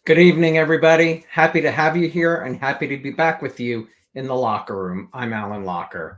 Good evening, everybody. Happy to have you here and happy to be back with you in the locker room. I'm Alan Locher.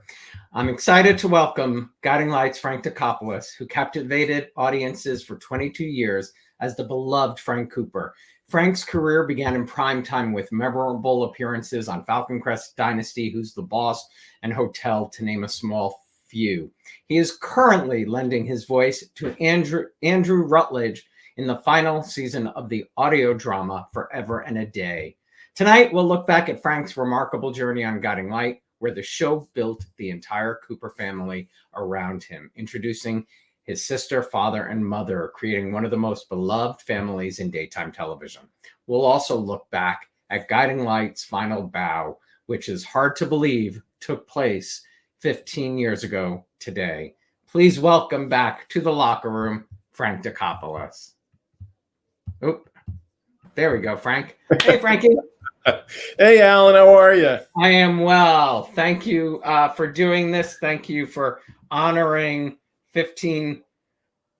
I'm excited to welcome Guiding Light's Frank Dicopoulos, who captivated audiences for 22 years as the beloved Frank Cooper. Frank's career began in primetime with memorable appearances on Falcon Crest, Dynasty, Who's the Boss, and Hotel, to name a small few. He is currently lending his voice to Andrew Rutledge in the final season of the audio drama Forever and a Day. Tonight, we'll look back at Frank's remarkable journey on Guiding Light, where the show built the entire Cooper family around him, introducing his sister, father, and mother, creating one of the most beloved families in daytime television. We'll also look back at Guiding Light's final bow, which is hard to believe took place 15 years ago today. Please welcome back to the locker room, Frank Dicopoulos. Oh, there we go, Frank. Hey, Frankie. Hey, Alan, how are you? I am well. Thank you for doing this. Thank you for honoring 15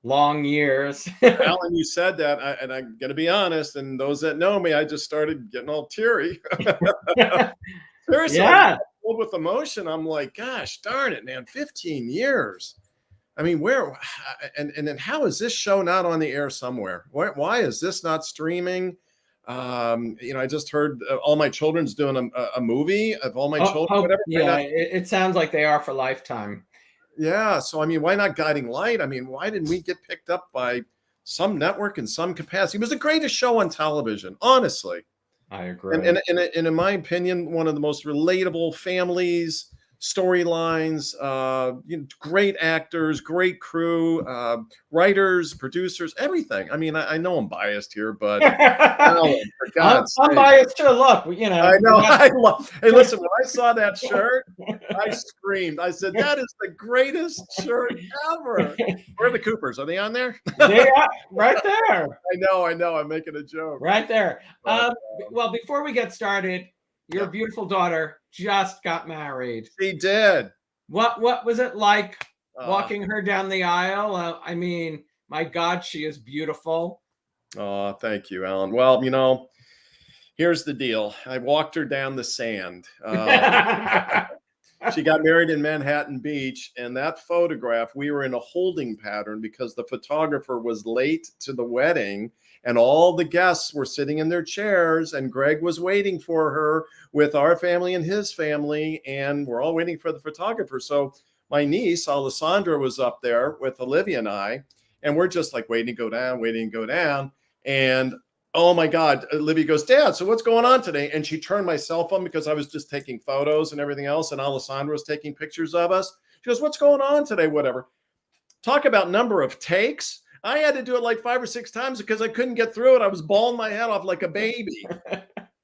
long years. Alan, you said that, and I'm going to be honest, and those that know me, I just started getting all teary. Seriously, Yeah. filled with emotion. I'm like, gosh, darn it, man, 15 years. I mean, where and then how is this show not on the air somewhere? Why is this not streaming? I just heard All My Children's doing a movie of All My Children. Whatever. Yeah, it sounds like they are for Lifetime. Yeah. So, I mean, why not Guiding Light? I mean, why didn't we get picked up by some network in some capacity? It was the greatest show on television, honestly. I agree. And in my opinion, one of the most relatable families, storylines, great actors, great crew, writers, producers, everything. I mean, I know I'm biased here, but for God's I'm sake. biased too. Look, I know. Hey, listen, when I saw that shirt, I screamed. I said, that is the greatest shirt ever. Where are the Coopers? Are they on there? They are right there. I know. I'm making a joke. Right there. Well, before we get started, your beautiful daughter just got married. She did. What was it like walking her down the aisle? I mean, my God, she is beautiful. Oh, thank you, Alan. Well, here's the deal. I walked her down the sand. She got married in Manhattan Beach, and that photograph, we were in a holding pattern because the photographer was late to the wedding, and all the guests were sitting in their chairs, and Greg was waiting for her with our family and his family, and we're all waiting for the photographer. So my niece, Alessandra, was up there with Olivia and I, and we're just like waiting to go down. And oh my God, Olivia goes, Dad, so what's going on today? And she turned my cell phone because I was just taking photos and everything else, and Alessandra was taking pictures of us. She goes, what's going on today? Whatever. Talk about number of takes. I had to do it like 5 or 6 times because I couldn't get through it. I was bawling my head off like a baby.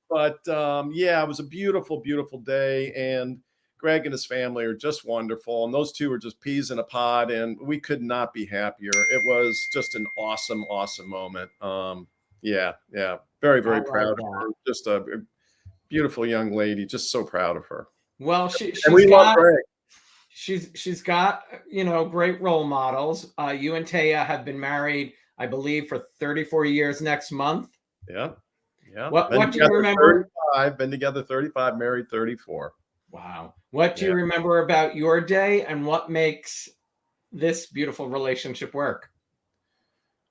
But it was a beautiful, beautiful day. And Greg and his family are just wonderful. And those two are just peas in a pod. And we could not be happier. It was just an awesome, awesome moment. Yeah. Very, very proud of her. Just a beautiful young lady. Just so proud of her. Well, she's got, great role models. You and Taya have been married, I believe, for 34 years next month. Yeah. What do you remember? I've been together 35, married 34. Wow. What do you remember about your day, and what makes this beautiful relationship work?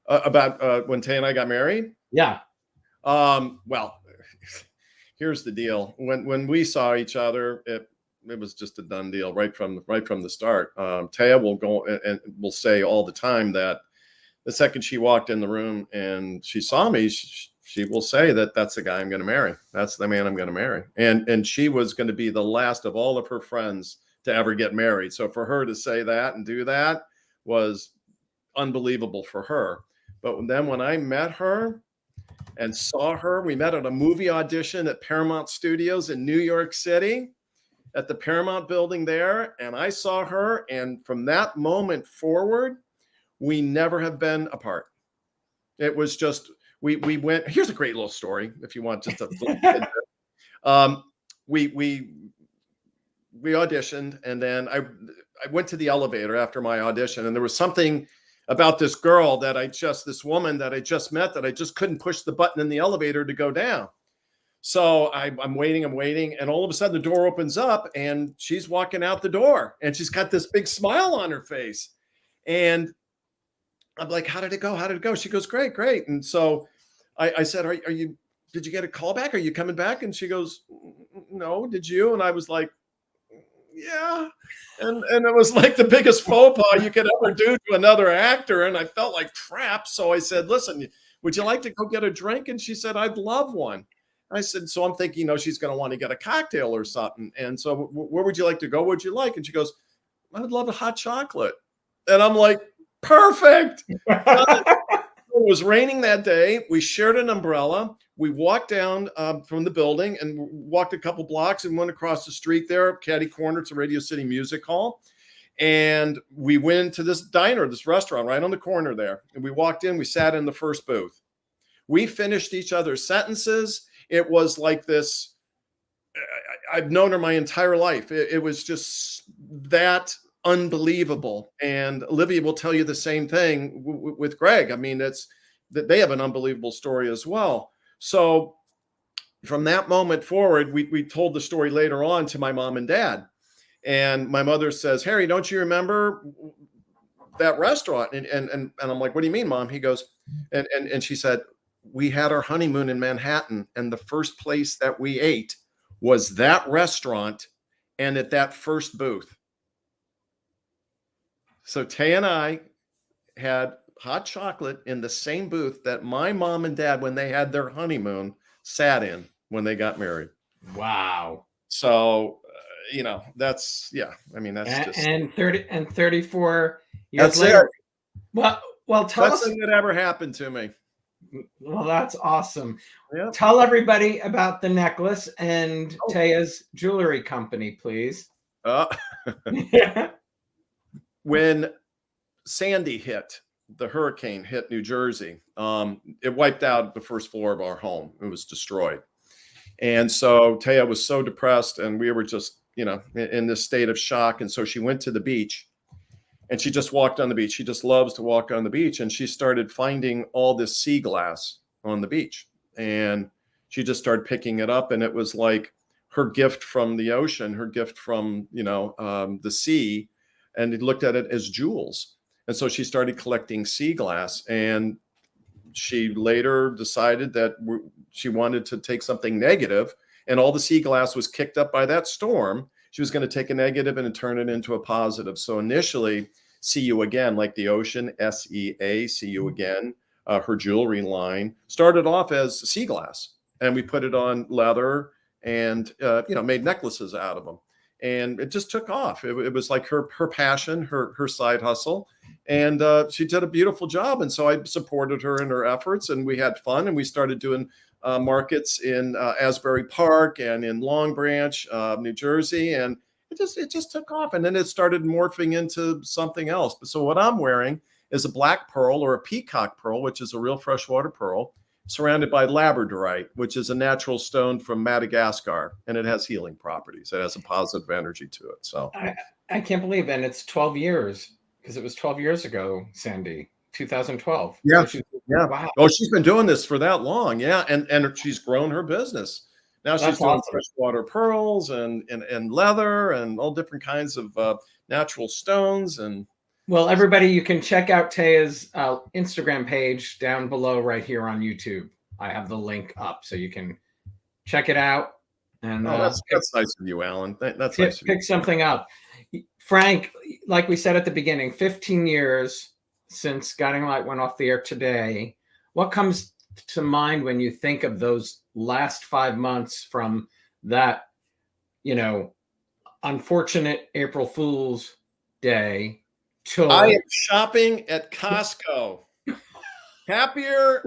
About when Tay and I got married? Yeah. Well, here's the deal. When we saw each other, it was just a done deal right from the start. Taya will go and will say all the time that the second she walked in the room and she saw me, she will say that that's the guy I'm going to marry. That's the man I'm going to marry. And she was going to be the last of all of her friends to ever get married. So for her to say that and do that was unbelievable for her. But then when I met her and saw her, we met at a movie audition at Paramount Studios in New York City at the Paramount building there. And I saw her. And from that moment forward, we never have been apart. It was just, we went, here's a great little story if you want just a little we auditioned, and then I went to the elevator after my audition, and there was something about this woman that I just met that I just couldn't push the button in the elevator to go down. So I'm waiting, and all of a sudden the door opens up and she's walking out the door and she's got this big smile on her face. And I'm like, how did it go? How did it go? She goes, great, great. And so I said, did you get a call back? Are you coming back? And she goes, no, did you? And I was like, yeah. And it was like the biggest faux pas you could ever do to another actor. And I felt like crap. So I said, listen, would you like to go get a drink? And she said, I'd love one. I said, so I'm thinking, she's going to want to get a cocktail or something. And so where would you like to go? What would you like? And she goes, I would love a hot chocolate. And I'm like, perfect. It was raining that day. We shared an umbrella. We walked down from the building and walked a couple blocks and went across the street there, catty corner to Radio City Music Hall. And we went to this diner, this restaurant right on the corner there. And we walked in, we sat in the first booth. We finished each other's sentences. It was like this. I've known her my entire life. It was just that unbelievable. And Olivia will tell you the same thing with Greg. I mean, it's that they have an unbelievable story as well. So from that moment forward, we told the story later on to my mom and dad. And my mother says, Harry, don't you remember that restaurant? And I'm like, what do you mean, Mom? He goes, and she said, we had our honeymoon in Manhattan, and the first place that we ate was that restaurant and at that first booth. So Tay and I had hot chocolate in the same booth that my mom and dad, when they had their honeymoon, sat in when they got married. Wow. So, that's, I mean, that's just. And 34 years later. It. Well, tell us. Nothing that ever happened to me. Well, that's awesome. Yeah. Tell everybody about the necklace and Taya's jewelry company, please. When Sandy hit, the hurricane hit New Jersey, it wiped out the first floor of our home. It was destroyed. And so Taya was so depressed, and we were just, in this state of shock. And so she went to the beach. And she just walked on the beach. She just loves to walk on the beach. And she started finding all this sea glass on the beach. And she just started picking it up. And it was like her gift from the ocean, her gift from, the sea. And he looked at it as jewels. And so she started collecting sea glass. And she later decided that she wanted to take something negative. And all the sea glass was kicked up by that storm. She was going to take a negative and turn it into a positive. So initially, See You Again, like the ocean, SEA, See You Again, her jewelry line started off as sea glass. And we put it on leather and, made necklaces out of them. And it just took off. It was like her passion, her side hustle. And she did a beautiful job. And so I supported her in her efforts, and we had fun. And we started doing markets in Asbury Park and in Long Branch, New Jersey. And it just took off. And then it started morphing into something else. So what I'm wearing is a black pearl, or a peacock pearl, which is a real freshwater pearl, surrounded by labradorite, which is a natural stone from Madagascar, and it has healing properties. It has a positive energy to it. So I can't believe it. And it's 12 years, because it was 12 years ago, Sandy, 2012. Yeah. So wow. Oh, she's been doing this for that long. Yeah. And she's grown her business. Now she's doing freshwater pearls and leather and all different kinds of natural stones. And well, everybody, you can check out Taya's Instagram page down below right here on YouTube. I have the link up, so you can check it out. And that's nice of you, Alan. That's nice. Pick something up. Frank, like we said at the beginning, 15 years since Guiding Light went off the air today. What comes to mind when you think of those last 5 months from that, unfortunate April Fool's Day? I am shopping at Costco. Happier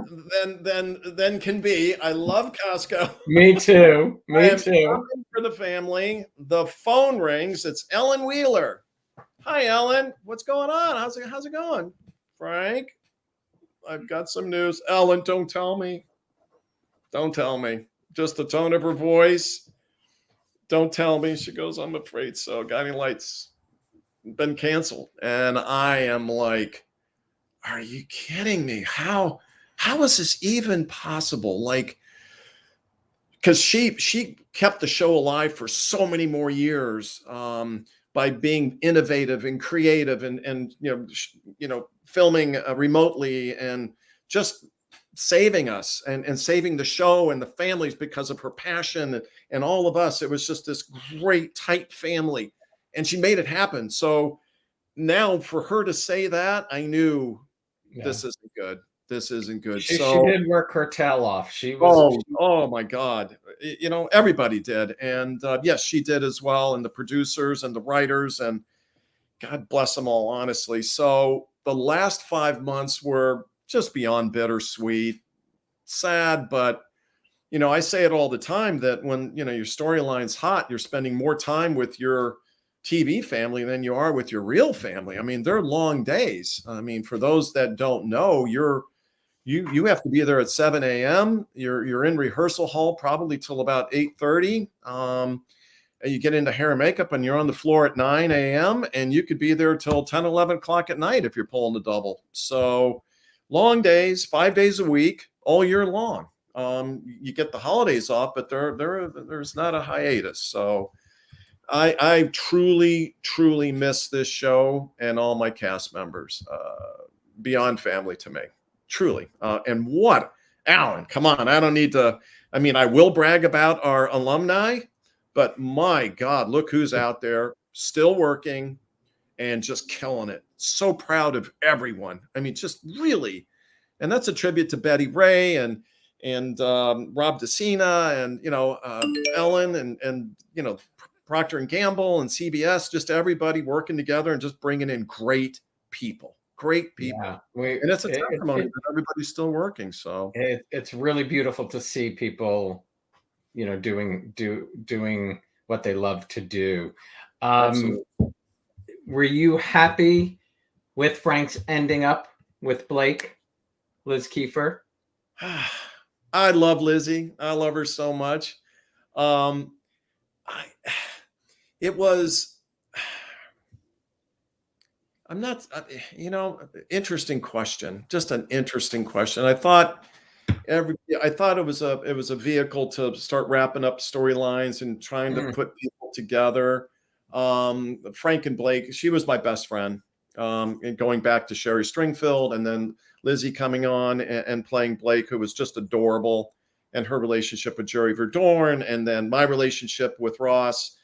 than can be. I love Costco. Me too. Me too. Shopping for the family. The phone rings. It's Ellen Wheeler. Hi, Ellen. What's going on? How's it going? Frank, I've got some news. Ellen, don't tell me. Don't tell me. Just the tone of her voice. Don't tell me. She goes, I'm afraid so. Guiding Light's been canceled. And I am like, are you kidding me? How is this even possible? Like, because she kept the show alive for so many more years, by being innovative and creative, and filming remotely, and just saving us, and saving the show and the families because of her passion, and all of us. It was just this great tight family, and she made it happen. So now for her to say that, I knew this isn't good. This isn't good. She So did work her tail off. She was. oh my God. Everybody did. And yes, she did as well. And the producers and the writers, and God bless them all, honestly. So the last 5 months were just beyond bittersweet, sad, but I say it all the time that when, your storyline's hot, you're spending more time with your TV family than you are with your real family. I mean, they're long days. I mean, for those that don't know, you have to be there at 7 a.m. You're in rehearsal hall probably till about 8:30. And you get into hair and makeup, and you're on the floor at 9 a.m. and you could be there till 10, 11 o'clock at night if you're pulling the double. So long days, 5 days a week, all year long. You get the holidays off, but there's not a hiatus. So I truly, truly miss this show and all my cast members. Beyond family to me, truly. And what, Alan, come on. I don't need to, I will brag about our alumni, but my God, look who's out there still working and just killing it. So proud of everyone. Just really. And that's a tribute to Betty Ray and Rob DeCina and, Ellen and Procter and Gamble and CBS, just everybody working together and just bringing in great people. Yeah. And it's a testimony that everybody's still working. So it's really beautiful to see people, doing what they love to do. Were you happy with Frank's ending up with Blake, Liz Kiefer? I love Lizzie. I love her so much. It was, interesting question. Just an interesting question. I thought it was a vehicle to start wrapping up storylines and trying to put people together. Frank and Blake, she was my best friend. And going back to Sherry Springfield, and then Lizzie coming on and playing Blake, who was just adorable, and her relationship with Jerry Verdorn, and then my relationship with Ross.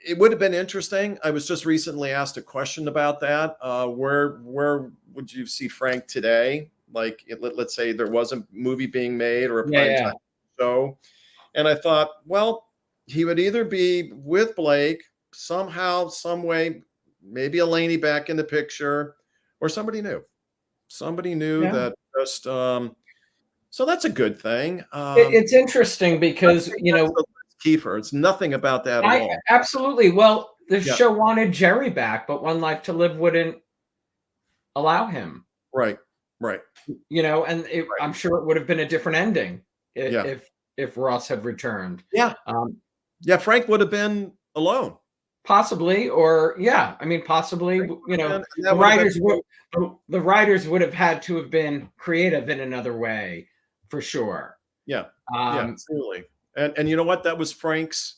It would have been interesting. I was just recently asked a question about that. Where would you see Frank today? Like, let's say there was a movie being made or a primetime show. And I thought, well, he would either be with Blake somehow, some way, maybe Eleni back in the picture, or somebody new. That just, so that's a good thing. It's interesting because, Kiefer, it's nothing about that at all. Absolutely. Well, the show wanted Jerry back, but One Life to Live wouldn't allow him. Right. And I'm sure it would have been a different ending if Ross had returned. Yeah. Frank would have been alone. Possibly, or possibly, the writers would have had to have been creative in another way, for sure. Yeah. Absolutely. And you know what? That was Frank's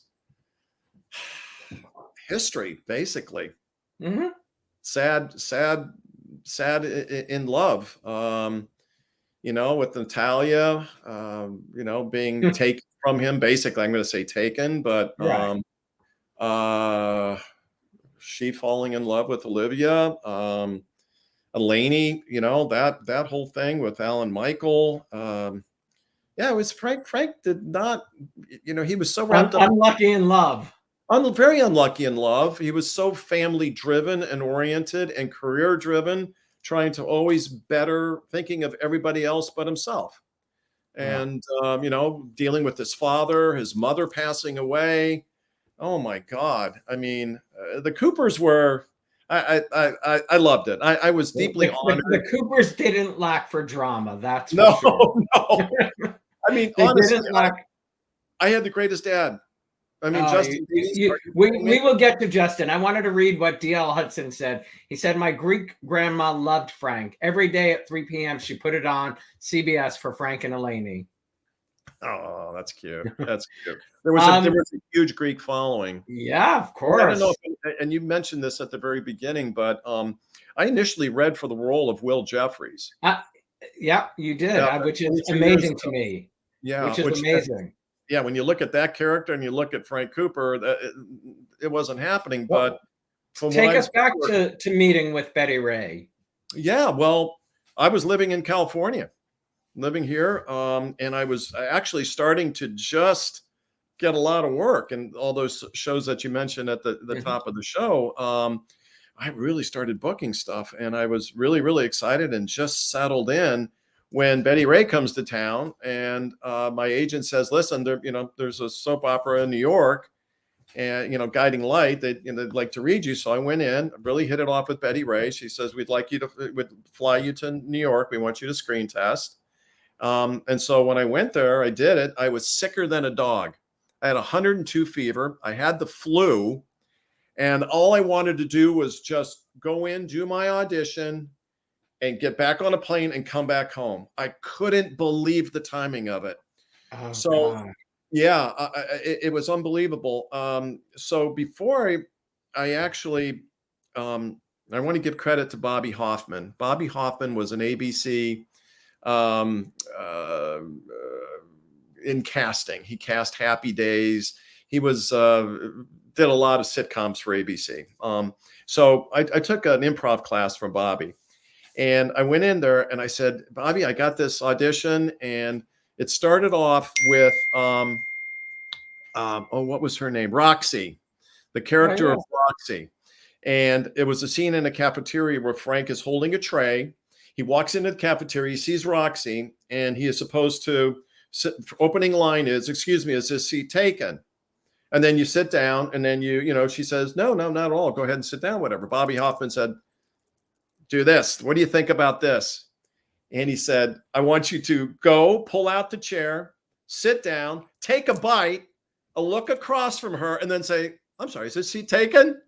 history, basically. Mm-hmm. Sad in love. With Natalia, being taken from him. Basically, I'm going to say taken, but she falling in love with Olivia. Eleni, that whole thing with Alan Michael. It was Frank. Frank did not, he was so wrapped up. Unlucky in love. Very unlucky in love. He was so family driven and oriented and career driven, trying to always better, thinking of everybody else but himself. And, dealing with his father, his mother passing away. Oh my God. The Coopers were, I loved it. I was deeply honored. The Coopers didn't lack for drama. That's for sure. No. Honestly, I had the greatest dad. I mean, Oh, Justin Dees, are you kidding me? we will get to Justin. I wanted to read what D.L. Hudson said. He said, my Greek grandma loved Frank. Every day at 3 p.m., she put it on CBS for Frank and Elaine. Oh, that's cute. That's cute. There was a huge Greek following. Yeah, of I don't know, course. and you mentioned this at the very beginning, but I initially read for the role of Will Jeffries. Yeah, you did, Yeah, which is 22 years amazing ago. to me. Yeah, Which is amazing. yeah, when you look at that character and you look at Frank Cooper, it wasn't happening. But Well, from what take I've us back heard, to meeting with Betty Ray. yeah, well, I was living in California, living here, and I was actually starting to just get a lot of work, and all those shows that you mentioned at the top of the show. I really started booking stuff, and I was really, really excited and just settled in when Betty Ray comes to town, and my agent says, "Listen, there's a soap opera in New York, and Guiding Light. They'd like to read you." So I went in, really hit it off with Betty Ray. She says, "We'd fly you to New York. We want you to screen test." And so when I went there, I did it. I was sicker than a dog. I had 102 fever. I had the flu. And all I wanted to do was just go in, do my audition, and get back on a plane and come back home. I couldn't believe the timing of it. Oh, So, God. yeah, it was unbelievable. So before I actually, I want to give credit to Bobby Hoffman. Bobby Hoffman was an ABC um, uh, in casting. He cast Happy Days. He was did a lot of sitcoms for ABC. So I took an improv class from Bobby, and I went in there and I said, "Bobby, I got this audition," and it started off with what was her name? Roxy, the Oh, character yeah. of Roxy. And it was a scene in a cafeteria where Frank is holding a tray. He walks into the cafeteria, he sees Roxy, and he is supposed to opening line is, "Excuse me, is this seat taken?" And then you sit down, and then she says, "No, no, not at all. Go ahead and sit down, whatever." Bobby Hoffman said, "Do this. What do you think about this?" And he said, "I want you to go pull out the chair, sit down, take a bite, a look across from her, and then say, 'I'm sorry, is this seat taken?'"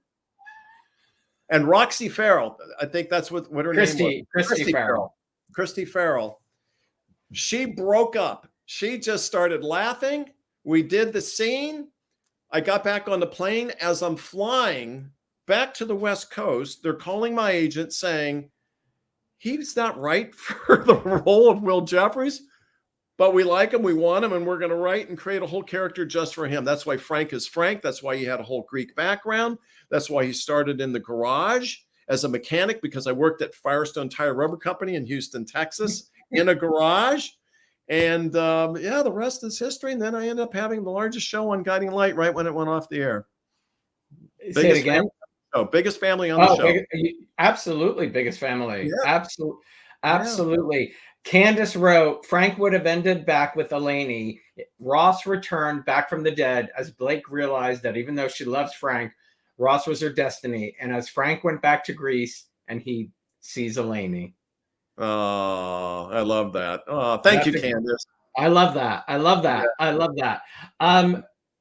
And Roxy Farrell, I think that's what her name was. Christy Farrell. Christy Farrell. She broke up. She just started laughing. We did the scene. I got back on the plane. As I'm flying back to the West Coast, they're calling my agent saying, "He's not right for the role of Will Jeffries, but we like him, we want him, and we're going to write and create a whole character just for him." That's why Frank is Frank. That's why he had a whole Greek background. That's why he started in the garage as a mechanic, because I worked at Firestone Tire Rubber Company in Houston, Texas, in a garage. And yeah, the rest is history. And then I ended up having the largest show on Guiding Light right when it went off the air. Say it again. Biggest family on the show. Absolutely, biggest family. Yeah. Absolutely. Candace wrote, Frank would have ended back with Elaine. Ross returned back from the dead as Blake realized that even though she loves Frank, Ross was her destiny. And as Frank went back to Greece and he sees Elaine. Oh, I love that. Oh, thank you, Candace. I love that. I love that. Yeah. I love that.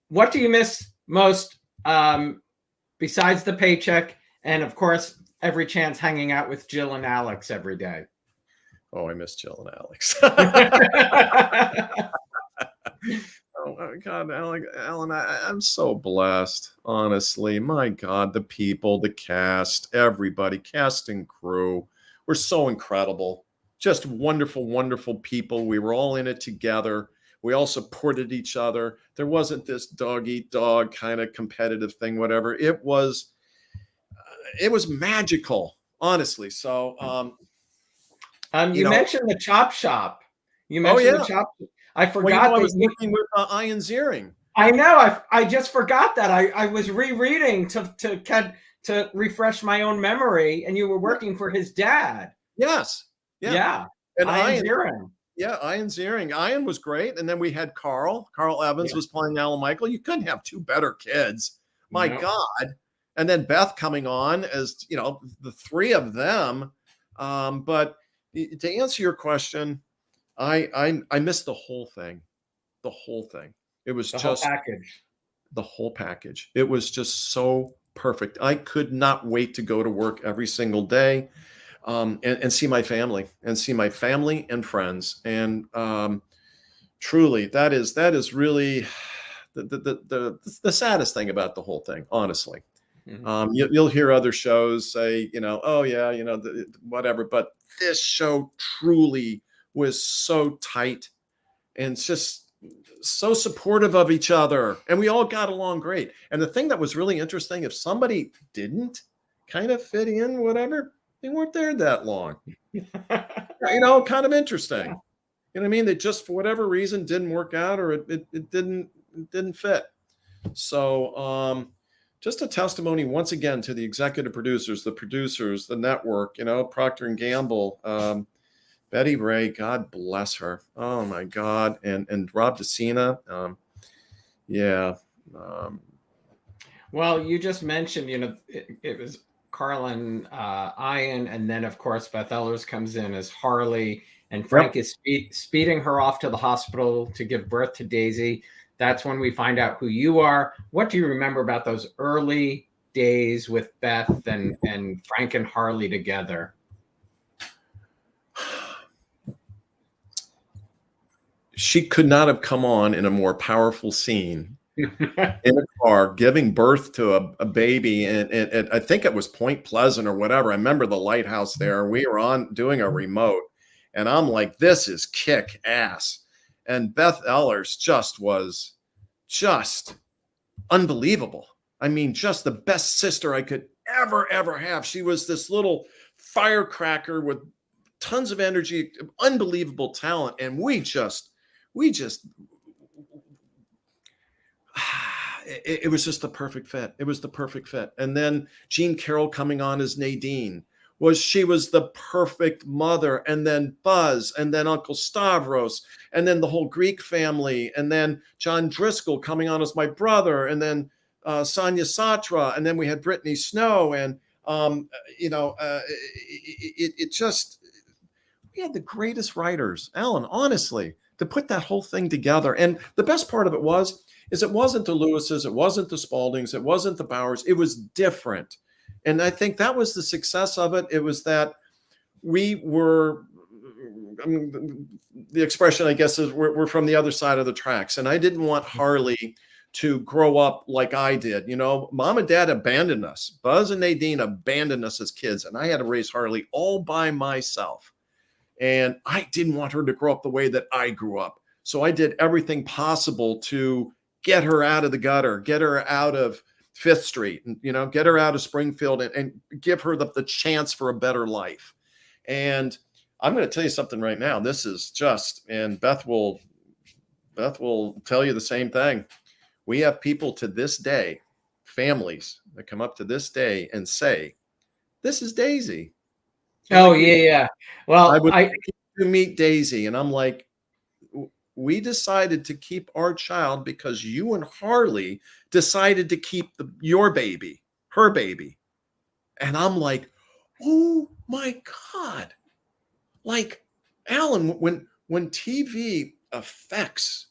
What do you miss most besides the paycheck? And of course, every chance hanging out with Jill and Alex every day. Oh, I miss Jill and Alex. Oh my God, Alan, I'm so blessed, honestly. My God, the people, the cast, everybody, cast and crew, were so incredible. Just wonderful, wonderful people. We were all in it together. We all supported each other. There wasn't this dog eat dog kind of competitive thing, whatever. It was magical, honestly. So, you mentioned the Chop Shop. You mentioned the Chop. I forgot I was working with Ian Ziering. I know. I just forgot that. I was rereading to refresh my own memory, and you were working for his dad. Yes. Yeah. And Ian Ziering. Yeah, Ian Ziering. Ian was great. And then we had Carl. Carl Evans was playing Alan Michael. You couldn't have two better kids. My God. And then Beth coming on as, the three of them. But to answer your question, I missed the whole thing. The whole thing. It was whole package. the whole package. It was just so perfect. I could not wait to go to work every single day, and see my family and friends. And truly, that is really the saddest thing about the whole thing, honestly. You'll hear other shows say, oh yeah, whatever, but this show truly was so tight and just so supportive of each other, and we all got along great. And the thing that was really interesting, if somebody didn't kind of fit in, whatever, they weren't there that long. Kind of interesting. Yeah. You know what I mean? They just, for whatever reason, didn't work out, or it didn't fit. So just a testimony once again to the executive producers, the network, Procter and Gamble, Betty Ray, God bless her. Oh my God. And Rob DeCina. Yeah. Well, you just mentioned, it was Carlin Ian, and then of course Beth Ellers comes in as Harley, and Frank is speeding her off to the hospital to give birth to Daisy. That's when we find out who you are. What do you remember about those early days with Beth and Frank and Harley together? She could not have come on in a more powerful scene. In a car, giving birth to a baby, and I think it was Point Pleasant or whatever. I remember the lighthouse there. We were on doing a remote, and I'm like, this is kick ass. And Beth Ellers was just unbelievable. I mean, just the best sister I could ever have. She was this little firecracker with tons of energy, unbelievable talent, and we just it was just the perfect fit. It was the perfect fit. And then Jean Carroll coming on as Nadine she was the perfect mother. And then Buzz, and then Uncle Stavros, and then the whole Greek family, and then John Driscoll coming on as my brother, and then Sonia Satra, and then we had Brittany Snow, and it just, we had the greatest writers, Alan, honestly, to put that whole thing together. And the best part of it it wasn't the Lewises, it wasn't the Spaldings, it wasn't the Bowers, it was different. And I think that was the success of it. It was that we were, the expression, I guess, is we're from the other side of the tracks. And I didn't want Harley to grow up like I did. Mom and Dad abandoned us. Buzz and Nadine abandoned us as kids, and I had to raise Harley all by myself. And I didn't want her to grow up the way that I grew up. So I did everything possible to get her out of the gutter, get her out of Fifth Street, and, get her out of Springfield, and give her the chance for a better life. And I'm going to tell you something right now. This is just, and Beth will tell you the same thing. We have people to this day, families that come up to this day and say, "This is Daisy." Oh, yeah. Well, I would like to meet Daisy. And I'm like, we decided to keep our child because you and Harley decided to keep your baby, her baby. And I'm like, oh my God. Like, Alan, when TV affects,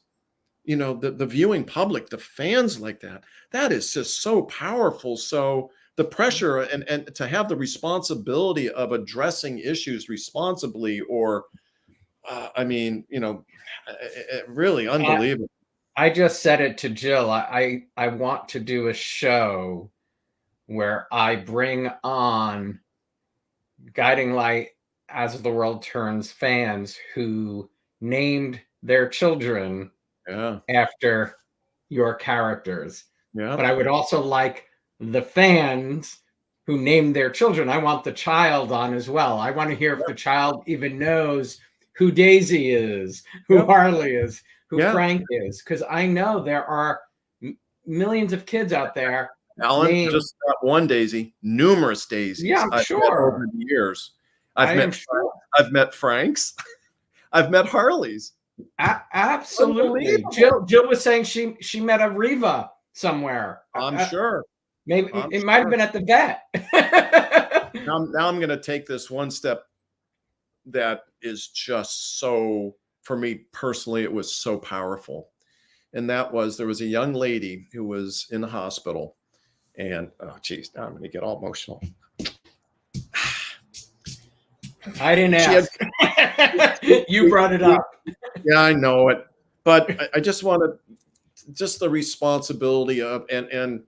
the viewing public, the fans like that is just so powerful. So the pressure and to have the responsibility of addressing issues responsibly, or really unbelievable. I just said it to Jill. I want to do a show where I bring on Guiding Light As the World Turns fans who named their children after your characters. Yeah. But I would also like the fans who named their children. I want the child on as well. I want to hear if the child even knows who Daisy is, who Harley is, who Frank is, because I know there are millions of kids out there. Alan, just not one Daisy, numerous Daisies. Yeah, I'm sure. Over the years, I've met Franks, I've met Harleys. Absolutely. Jill was saying she met a Reva somewhere. I'm sure. Maybe it might have been at the vet. Now I'm going to take this one step that is just so, for me personally, it was so powerful. And that was, there was a young lady who was in the hospital, and oh geez, now I'm going to get all emotional. I didn't She had, ask. You brought it up. yeah, I know it, but I just want to, just the responsibility of, and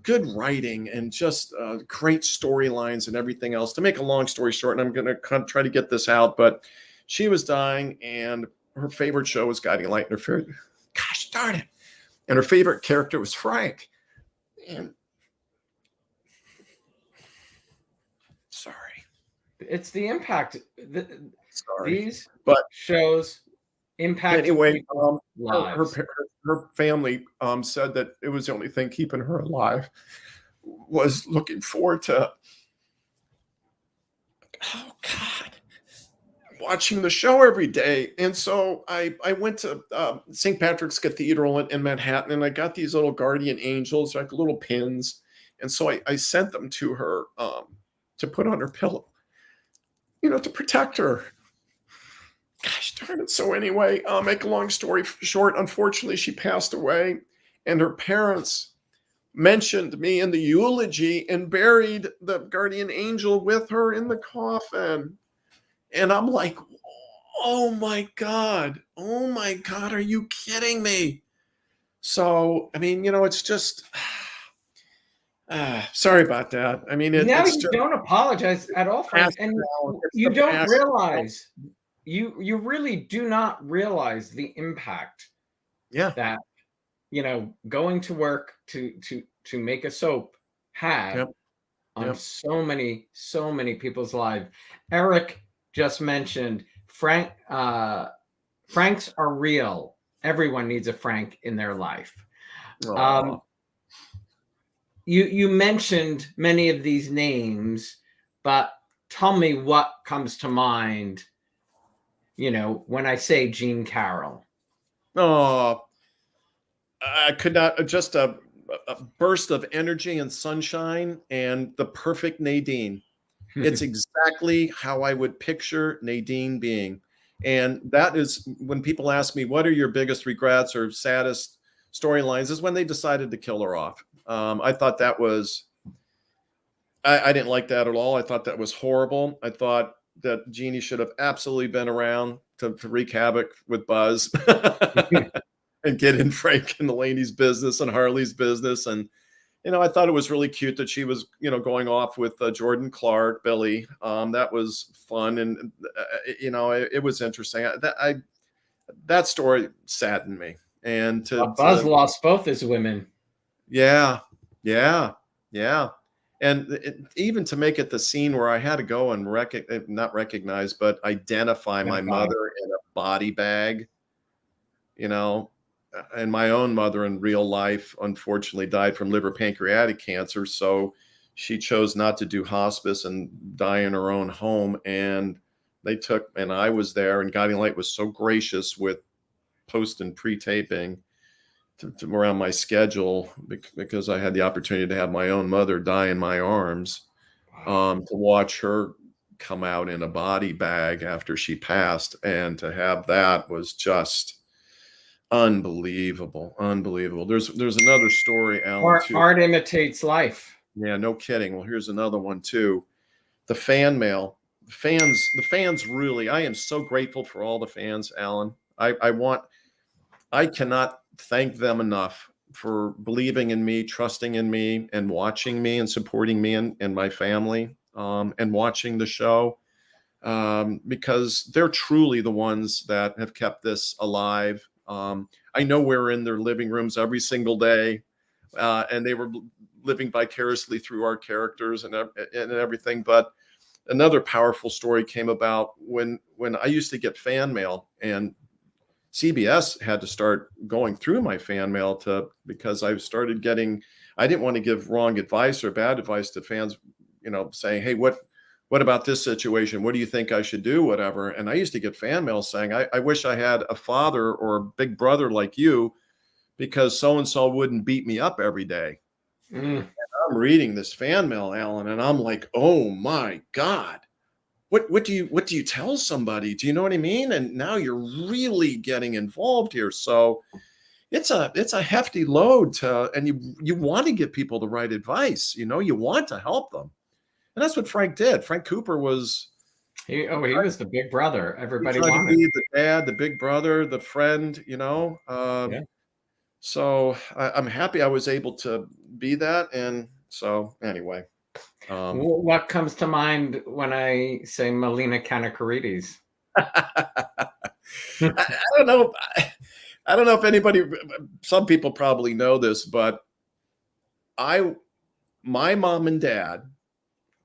good writing, and just great storylines and everything else. To make a long story short, and I'm going to try to get this out, but she was dying, and her favorite show was Guiding Light, and her favorite, gosh darn it, and her favorite character was Frank. And sorry, It's the impact. sorry, These but shows impact anyway, people's her lives. family said that it was the only thing keeping her alive, was looking forward to, oh God, watching the show every day. And so I went to St. Patrick's Cathedral in Manhattan, and I got these little guardian angels, like little pins. And so I sent them to her to put on her pillow, to protect her. Gosh darn it. So anyway, make a long story short, unfortunately, she passed away, and her parents mentioned me in the eulogy and buried the guardian angel with her in the coffin. And I'm like, oh my God, are you kidding me? So, I mean, it's just, sorry about that. I mean, Now it's you just don't apologize at all, Frank, and you don't realize, you really do not realize the impact that going to work to make a soap had on so many people's lives. Eric just mentioned Franks are real. Everyone needs a Frank in their life. You mentioned many of these names, but tell me what comes to mind, when I say Jean Carroll. Oh, I could not, just a burst of energy and sunshine, and the perfect Nadine. It's exactly how I would picture Nadine being. And that is when people ask me, what are your biggest regrets or saddest storylines, is when they decided to kill her off. I thought that was, I didn't like that at all. I thought that was horrible. I thought that Jeannie should have absolutely been around to wreak havoc with Buzz and get in Frank and Elaine's business and Harley's business. And, I thought it was really cute that she was, going off with Jordan Clark, Billy. That was fun. And, it was interesting. That story saddened me. And Buzz lost both his women. Yeah. And even to make it the scene where I had to go and not recognize, but identify my mother in a body bag, and my own mother in real life, unfortunately, died from liver pancreatic cancer. So she chose not to do hospice and die in her own home. And and I was there, and Guiding Light was so gracious with post and pre-taping to around my schedule, because I had the opportunity to have my own mother die in my arms, to watch her come out in a body bag after she passed. And to have that was just unbelievable. There's another story, Alan, too. Art imitates life. Yeah, no kidding. Well, here's another one too. The fan mail. The fans really, I am so grateful for all the fans, Alan. I cannot thank them enough for believing in me, trusting in me, and watching me and supporting me and my family, and watching the show, because they're truly the ones that have kept this alive. I know we're in their living rooms every single day, and they were living vicariously through our characters and everything. But another powerful story came about when I used to get fan mail, and CBS had to start going through my fan mail because I started getting, I didn't want to give wrong advice or bad advice to fans, saying, hey, what about this situation? What do you think I should do? Whatever. And I used to get fan mail saying, I wish I had a father or a big brother like you, because so-and-so wouldn't beat me up every day. And I'm reading this fan mail, Alan, and I'm like, oh my God. What do you tell somebody? Do you know what I mean? And now you're really getting involved here. So it's a hefty load to, and you want to give people the right advice. You know, you want to help them. And that's what Frank did. Frank Cooper was, he was the big brother he everybody tried to wanted. be the dad, the big brother, the friend, you know. Yeah. So I'm happy I was able to be that. And so anyway. What comes to mind when I say Melina Kanakarides? I don't know. I don't know if anybody, some people probably know this, but my mom and dad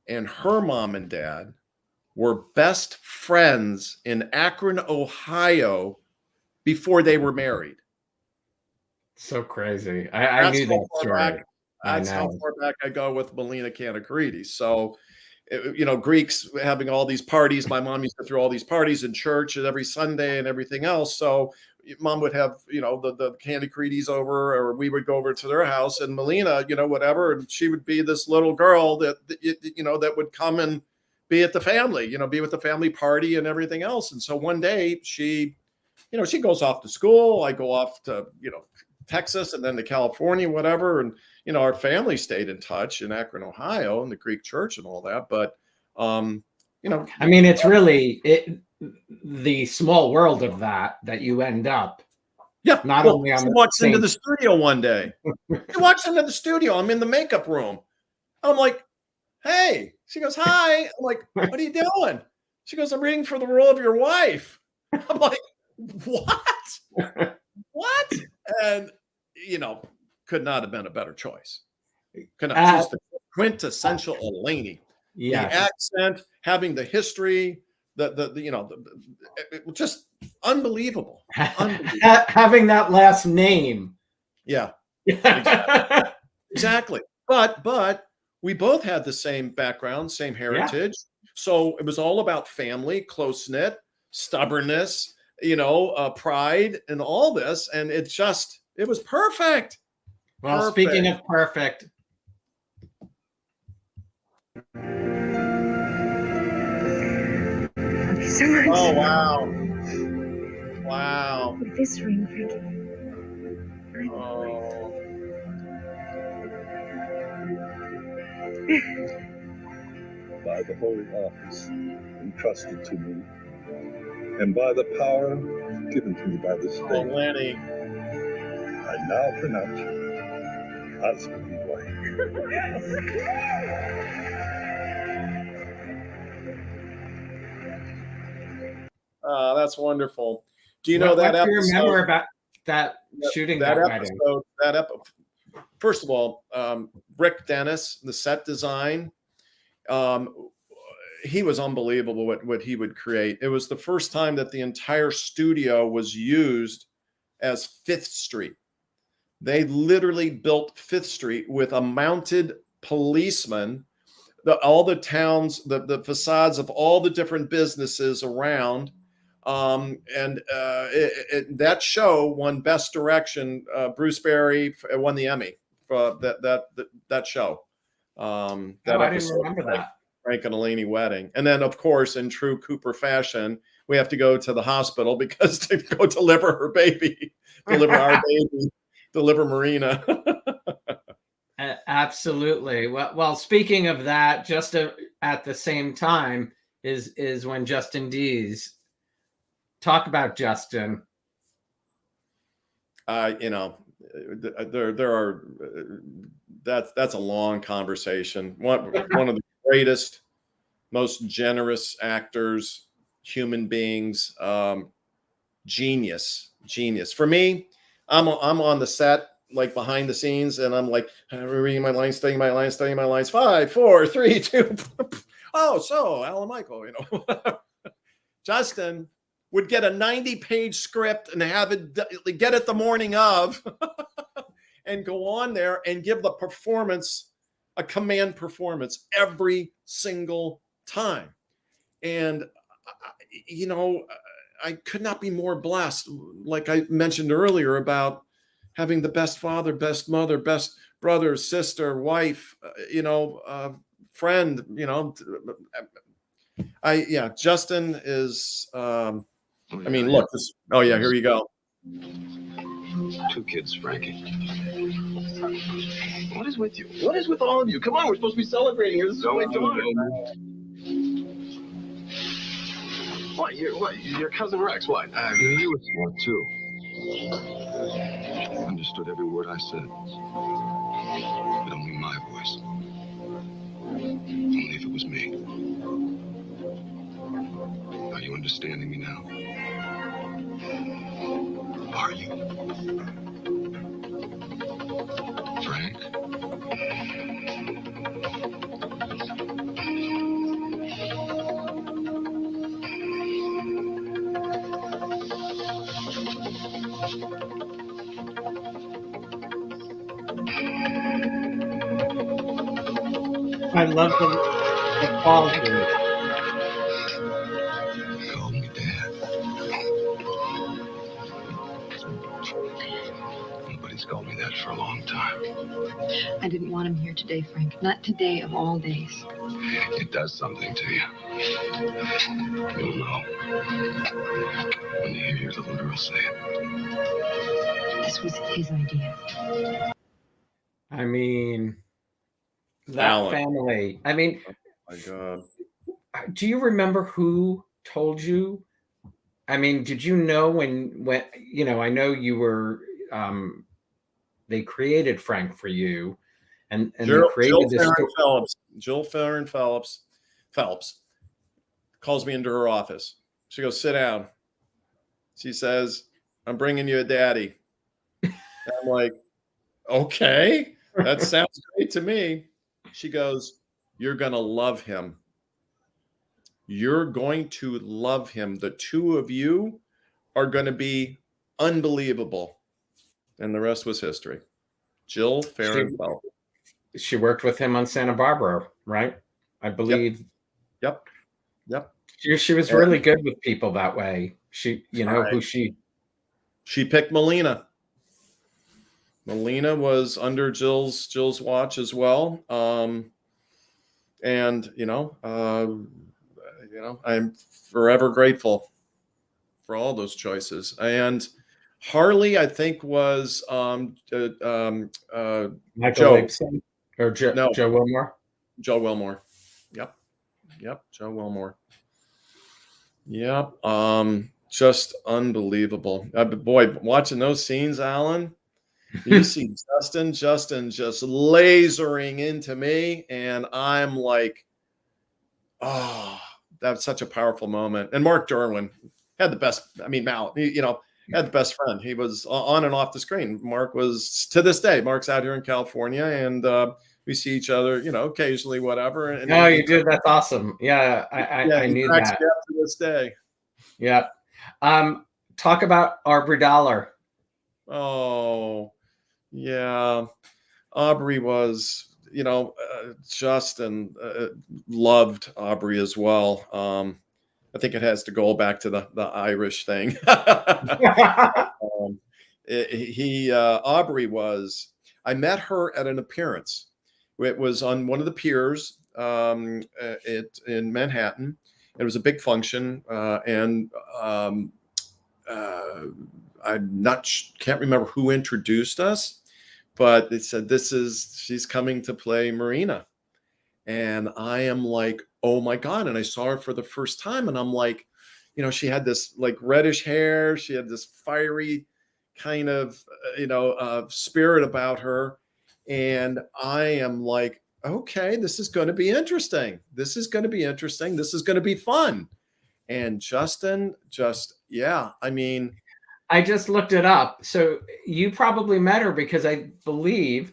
and her mom and dad were best friends in Akron, Ohio before they were married. So crazy. I knew that story. That's how far back I go with Melina Kanakarides. So, you know, Greeks having all these parties. My mom used to throw all these parties in church and every Sunday and everything else. So mom would have, you know, the Kanakarides over, or we would go over to their house, and Melina, you know, whatever. And she would be this little girl that you know, that would come and be at the family, you know, be with the family party and everything else. And so one day she, you know, she goes off to school. I go off to, you know, Texas and then to California, whatever. And, you know, our family stayed in touch in Akron, Ohio, and the Greek church and all that. But, you know, I mean, it's really the small world of that you end up. Yeah. Not only on she walks into the studio one day. She walks into the studio. I'm in the makeup room. I'm like, hey. She goes, hi. I'm like, what are you doing? She goes, I'm reading for the role of your wife. I'm like, what? What? And, you know, could not have been a better choice. She's the quintessential Eleni. Yes. The accent, having the history, the you know, just unbelievable. Having that last name. Yeah. Exactly. But we both had the same background, same heritage. Yeah. So it was all about family, close-knit, stubbornness, you know, pride and all this. And it was perfect. Well, perfect. Speaking of perfect. Thank you so much. Oh, wow. Wow. With this ring, Frankie. Oh. By the holy office entrusted to me, and by the power given to me by the state, Lenny, I now pronounce you husband and wife. That's wonderful. Do you know that episode? What do you remember about that shooting that episode? First of all, Rick Dennis, the set design, he was unbelievable what he would create. It was the first time that the entire studio was used as Fifth Street. They literally built Fifth Street with a mounted policeman, all the towns, the facades of all the different businesses around. That show won Best Direction. Bruce Berry won the Emmy for that show. I didn't remember that. Frank and Eleni wedding. And then, of course, in true Cooper fashion, we have to go to the hospital because to go deliver her baby, deliver our baby, deliver Marina. Absolutely. Well, speaking of that, just at the same time is when Justin Dees. Talk about Justin. You know, there are that's a long conversation. One of the greatest, most generous actors, human beings, genius. For me, I'm on the set, like behind the scenes, and I'm like reading my lines, studying my lines. 5, 4, 3, 2. Oh, so Alan Michael, you know, Justin would get a 90-page script and have it get it the morning of and go on there and give the performance, a command performance every single time. And, you know, I could not be more blessed. Like I mentioned earlier about having the best father, best mother, best brother, sister, wife, you know, friend, you know, Justin is, I mean, look, here you go. 2 kids, Frankie. What is with you? What is with all of you? Come on, we're supposed to be celebrating here. This is my daughter. What? Your cousin Rex? What? He was smart too. Understood every word I said, but only my voice. Only if it was me. Are you understanding me now? Are you? Frank? I love the quality. Call me Dad. Nobody's called me that for a long time. I didn't want him here today, Frank. Not today of all days. It does something to you. You'll know when you hear your little girl say it. This was his idea. I mean, that Alan. family. I mean, Oh my God. do you remember who told you? I mean, did you know when I know you were they created Frank for you and they created this Jill Farron Phelps calls me into her office. She goes, sit down. She says, I'm bringing you a daddy. I'm like, okay, that sounds great to me. She goes, you're going to love him. You're going to love him. The two of you are going to be unbelievable. And the rest was history. Jill Farron Phelps. She worked with him on Santa Barbara, right? I believe. Yep. She was really good with people that way. She, who she picked Melina. Melina was under Jill's watch as well. And I'm forever grateful for all those choices. And Harley, I think, was Michael Joe Gibson or Joe Wilmore. Joe Wilmore. Yep. Joe Wilmore. Yep. Just unbelievable. Boy, watching those scenes, Alan, you see Justin just lasering into me. And I'm like, oh, that's such a powerful moment. And Mark Derwin had the best, Mal, had the best friend. He was on and off the screen. Mark was, to this day, Mark's out here in California, and we see each other, occasionally, whatever. And you did. That's awesome. Yeah, I knew that. To this day. Yeah. Talk about Aubrey Dollar. Oh, yeah. Aubrey was, Justin loved Aubrey as well. I think it has to go back to the Irish thing. Aubrey was, I met her at an appearance. It was on one of the piers in Manhattan. It was a big function, and can't remember who introduced us, but they said, she's coming to play Marina. And I am like, oh my God. And I saw her for the first time, and I'm like, she had this like reddish hair. She had this fiery kind of, spirit about her. And I am like, okay, this is going to be interesting. This is going to be fun. And Justin I just looked it up. So you probably met her because I believe,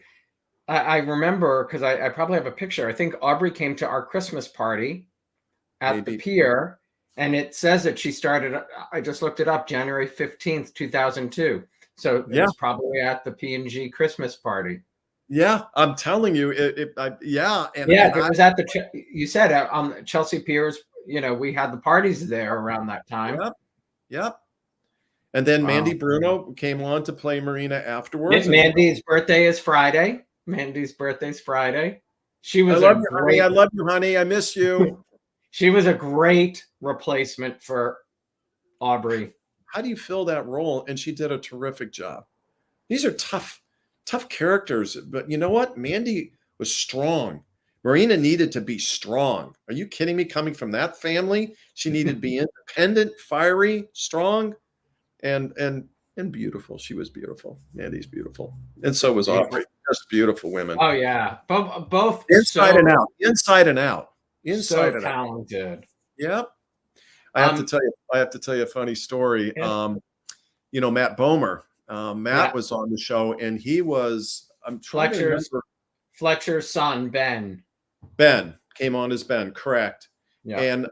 I remember, because I probably have a picture. I think Aubrey came to our Christmas party at the pier, and it says that she started, I just looked it up, January 15th, 2002. So it was probably at the P&G Christmas party. Yeah, I'm telling you, it was at you said on Chelsea Piers, we had the parties there around that time. Yep. And then Mandy Bruno came on to play Marina afterwards. Mandy's birthday is Friday. She was I love you, honey. I miss you. She was a great replacement for Aubrey. How do you fill that role? And she did a terrific job. These are tough characters. But you know what? Mandy was strong. Marina needed to be strong. Are you kidding me? Coming from that family, she needed to be independent, fiery, strong, and beautiful. She was beautiful. Mandy's beautiful, and so was Aubrey. Just beautiful women. Oh yeah, both inside so, and out, inside and out, inside so and out. talented. Yep. I have to tell you a funny story. Yeah. Matt Bomer. Matt was on the show, and he was. I'm trying to remember. Fletcher's son, Ben. Ben came on as Ben, correct? Yeah. And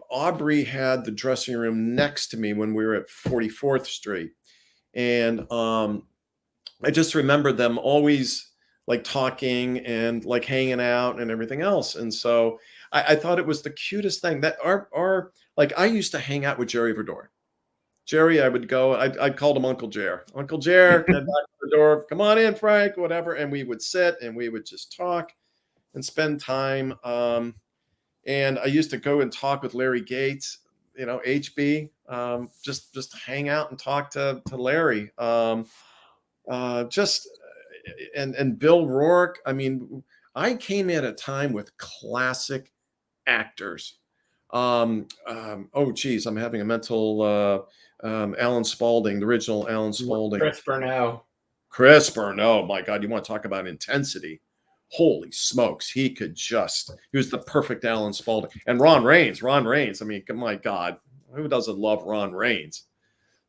Aubrey had the dressing room next to me when we were at 44th Street, and I just remember them always like talking and like hanging out and everything else. And so I thought it was the cutest thing that our like I used to hang out with Jerry Verdor. Jerry, I would go, I called him Uncle Jer. Uncle Jer, knock on the door, come on in, Frank, whatever. And we would sit and we would just talk and spend time. And I used to go and talk with Larry Gates, HB, just hang out and talk to Larry. And Bill Rourke. I mean, I came in at a time with classic actors. Oh geez, I'm having a mental Alan Spaulding, the original Alan Spaulding. Chris Burnell, my God, you want to talk about intensity. Holy smokes, he was the perfect Alan Spaulding. And Ron Raines, I mean, my God, who doesn't love Ron Raines?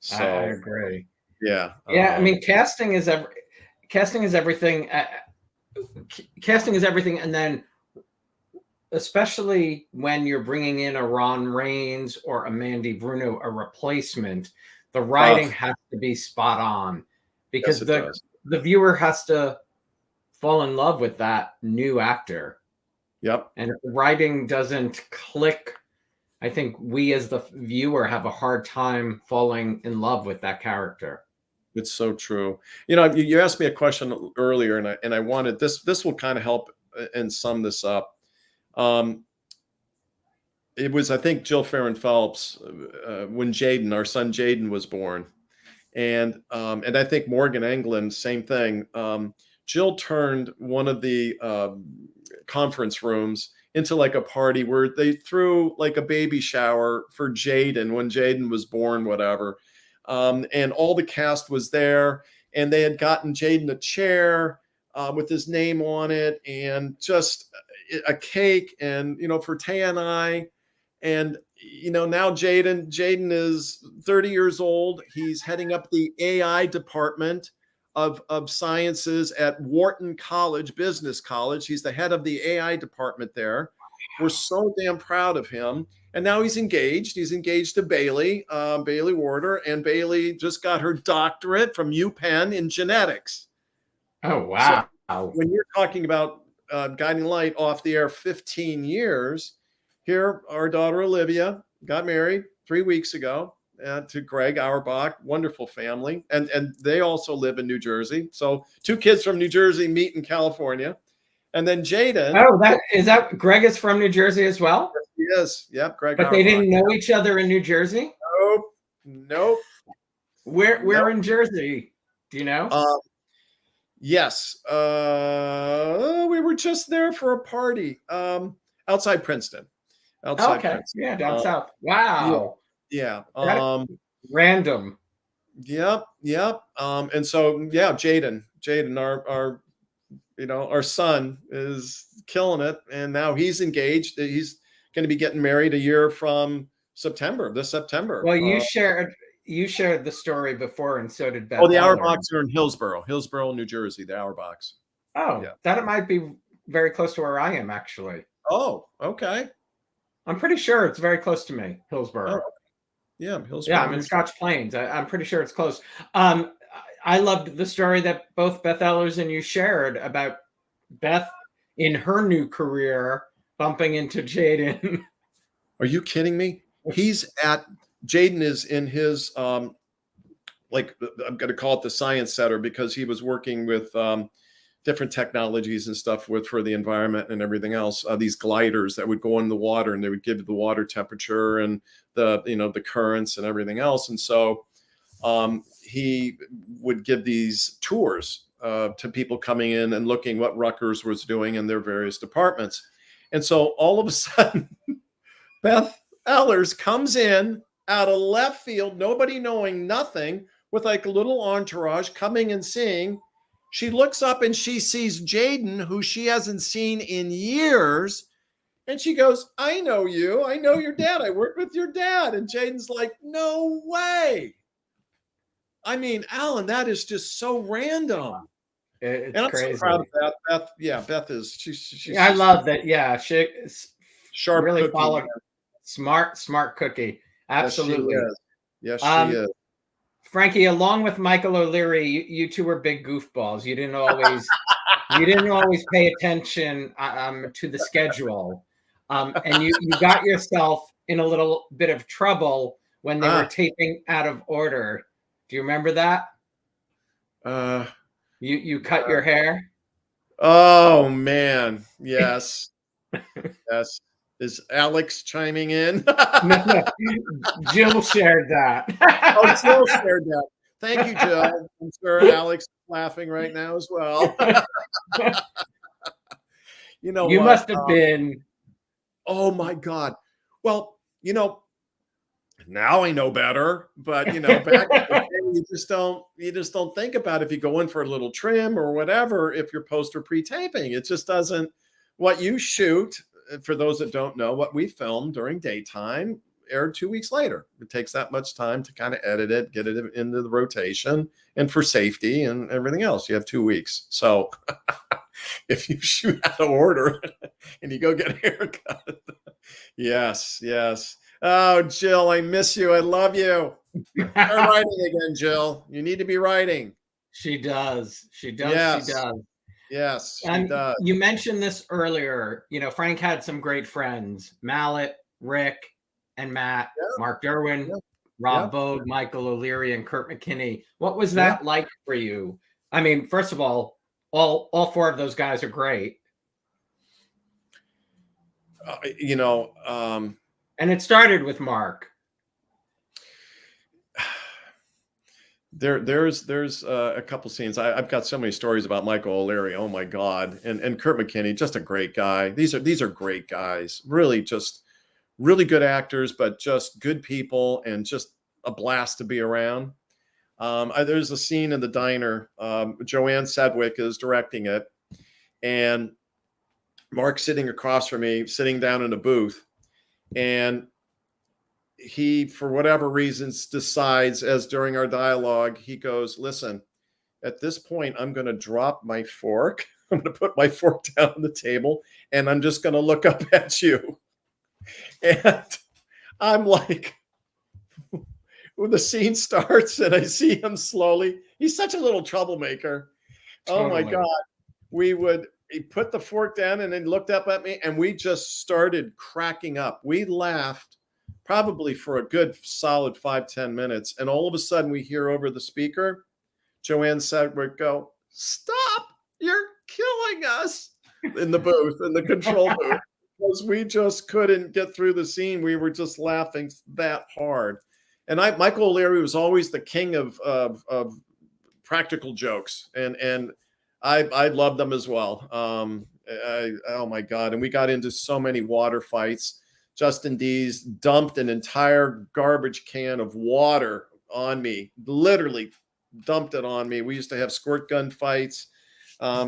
So I agree. Yeah. I mean, casting is everything. Casting is everything. And then especially when you're bringing in a Ron Raines or a Mandy Bruno, a replacement, the writing has to be spot on, because the viewer has to fall in love with that new actor. Yep. And if the writing doesn't click, I think we as the viewer have a hard time falling in love with that character. It's so true. You asked me a question earlier, and I wanted this will kind of help and sum this up. It was, I think, Jill Farron Phelps when Jaden, our son Jaden, was born, and I think Morgan England, same thing. Jill turned one of the conference rooms into like a party where they threw like a baby shower for Jaden when Jaden was born, whatever. And all the cast was there, and they had gotten Jaden a chair with his name on it, and just a cake, and for Taya and I. And now Jaden is 30 years old. He's heading up the AI department of sciences at Wharton College, Business College. He's the head of the AI department there. We're so damn proud of him. And now he's engaged. He's engaged to Bailey Warder, and Bailey just got her doctorate from UPenn in genetics. Oh, wow. So when you're talking about Guiding Light off the air 15 years, here our daughter Olivia got married 3 weeks ago to Greg Auerbach, wonderful family. And they also live in New Jersey. So 2 kids from New Jersey meet in California. And then Jaden. Oh, Greg is from New Jersey as well? He is. Yep, Greg But Auerbach. They didn't know each other in New Jersey? Nope. Where in Jersey? Do you know? Yes. We were just there for a party outside Princeton. Princeton. Yeah, down south. Wow. Yeah. Random. Yep. And so, Jaden, our son is killing it, and now he's engaged. He's going to be getting married a year from this September. Well, you shared the story before, and so did Beth. Oh, the Auerbachs are in Hillsborough, New Jersey. The Auerbachs. Oh, yeah. That might be very close to where I am, actually. Oh, okay. I'm pretty sure it's very close to me, Hillsborough. Oh, yeah, Hillsborough. Yeah, I'm in Scotch Plains. I'm pretty sure it's close. I loved the story that both Beth Ehlers and you shared about Beth in her new career bumping into Jaden. Are you kidding me? Jaden is in his I'm going to call it the science center, because he was working with different technologies and stuff for the environment and everything else. These gliders that would go in the water, and they would give the water temperature and the currents and everything else. And so he would give these tours to people coming in and looking what Rutgers was doing in their various departments. And so all of a sudden, Beth Ehlers comes in out of left field, nobody knowing nothing, with like a little entourage coming and seeing. She looks up and she sees Jaden, who she hasn't seen in years. And she goes, I know you. I know your dad. I worked with your dad. And Jaden's like, no way. I mean, Alan, that is just so random. It's and I'm crazy. so proud of Beth. Beth, yeah, Beth is. She's I love that. Yeah, she sharp, really cookie, followed. Smart cookie. Absolutely. Yes, she is. Frankie, along with Michael O'Leary, you two were big goofballs. You didn't always pay attention to the schedule, and you got yourself in a little bit of trouble when they were taping out of order. Do you remember that? You cut your hair. Oh man, yes, yes. Is Alex chiming in? No. Jill shared that. Oh, Jill shared that. Thank you, Jill. I'm sure Alex is laughing right now as well. You know, you must have been. Oh my God. Well, now I know better, but back in the day, you just don't think about if you go in for a little trim or whatever, if you're post or pre-taping. It just doesn't. What you shoot, for those that don't know, what we filmed during daytime aired 2 weeks later. It takes that much time to kind of edit it, get it into the rotation, and for safety and everything else, you have 2 weeks. So if you shoot out of order and you go get a haircut, yes. Oh, Jill, I miss you. I love you. Start writing again, Jill. You need to be writing. She does. Yes. She does. Yes, she And does. you mentioned this earlier. Frank had some great friends: Mallet, Rick, and Matt, Mark Derwin, Rob Bogue, Michael O'Leary, and Kurt McKinney. What was that like for you? I mean, first of all 4 of those guys are great. And it started with Mark. There's a couple scenes. I've got so many stories about Michael O'Leary. Oh my God. And Kurt McKinney, just a great guy. These are great guys. Really just really good actors, but just good people and just a blast to be around. There's a scene in the diner. Joanne Sedgwick is directing it. And Mark's sitting across from me, sitting down in a booth. And he, for whatever reasons, decides, as during our dialogue, he goes, listen, at this point, I'm going to drop my fork. I'm going to put my fork down on the table, and I'm just going to look up at you. And I'm like, when the scene starts and I see him slowly, he's such a little troublemaker. Totally. Oh my God. He put the fork down and then looked up at me, and we just started cracking up. We laughed probably for a good solid 5-10 minutes. And all of a sudden we hear over the speaker, Joanne Sedgwick go, stop, you're killing us, in the booth, in the control booth, because we just couldn't get through the scene. We were just laughing that hard. And Michael O'Leary was always the king of practical jokes. And I loved them as well. Oh my God. And we got into so many water fights. Justin Dees dumped an entire garbage can of water on me, literally dumped it on me. We used to have squirt gun fights.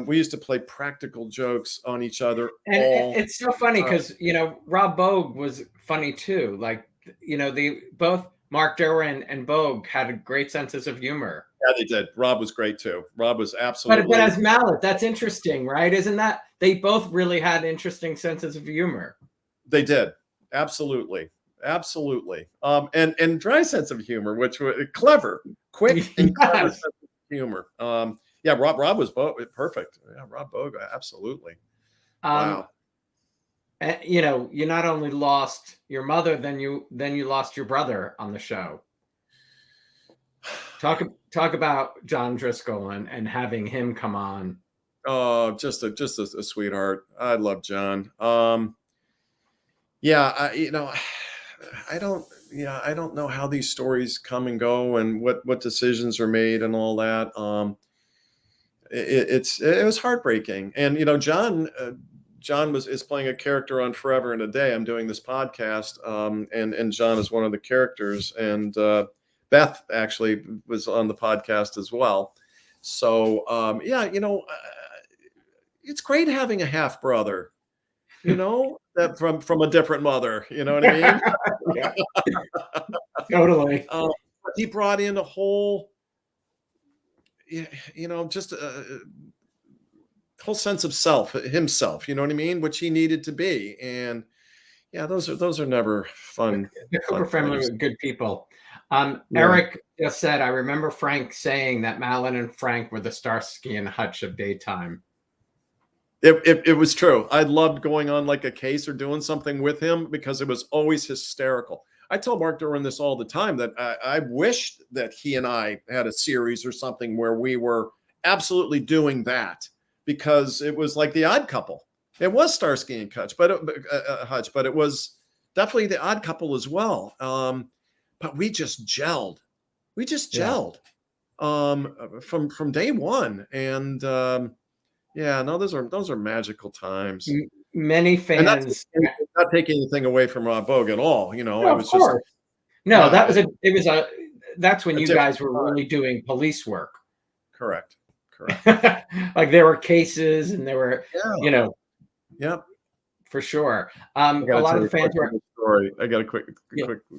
We used to play practical jokes on each other. And it's so funny because, Rob Bogue was funny too. Like, both Mark Derwin and Bogue had great senses of humor. Yeah, they did. Rob was great too. Rob was absolutely. But as Mallet, that's interesting, right? Isn't that they both really had interesting senses of humor? They did. Absolutely. And dry sense of humor, which was clever, quick, and clever sense of humor. Rob was perfect. Yeah, Rob Bogue, absolutely. Wow. You not only lost your mother, then you lost your brother on the show. Talk about John Driscoll and having him come on. Oh, just a sweetheart. I love John. I don't, yeah, I don't know how these stories come and go and what decisions are made and all that. It was heartbreaking. And John is playing a character on Forever and a Day. I'm doing this podcast, and John is one of the characters, and Beth actually was on the podcast as well. So yeah, it's great having a half brother, that from a different mother. You know what I mean? Yeah, totally. He brought in a whole, just a whole sense of himself. You know what I mean? Which he needed to be, and yeah, those are never fun. The Cooper family things. were good people. Yeah. Eric just said, I remember Frank saying that Malin and Frank were the Starsky and Hutch of daytime. It was true. I loved going on like a case or doing something with him because it was always hysterical. I tell Mark during this all the time that I wished that he and I had a series or something where we were absolutely doing that, because it was like the Odd Couple. It was Starsky and Hutch, but it was definitely the Odd Couple as well. But we just gelled. We just gelled from day one, and yeah, no, those are magical times. Many fans, not taking anything away from Rob Bogue at all. no, it was of course. just No, yeah, that's when you guys were time. really doing police work. Correct. Like there were cases and there were, Yep. For sure. A lot of fans were. I got a quick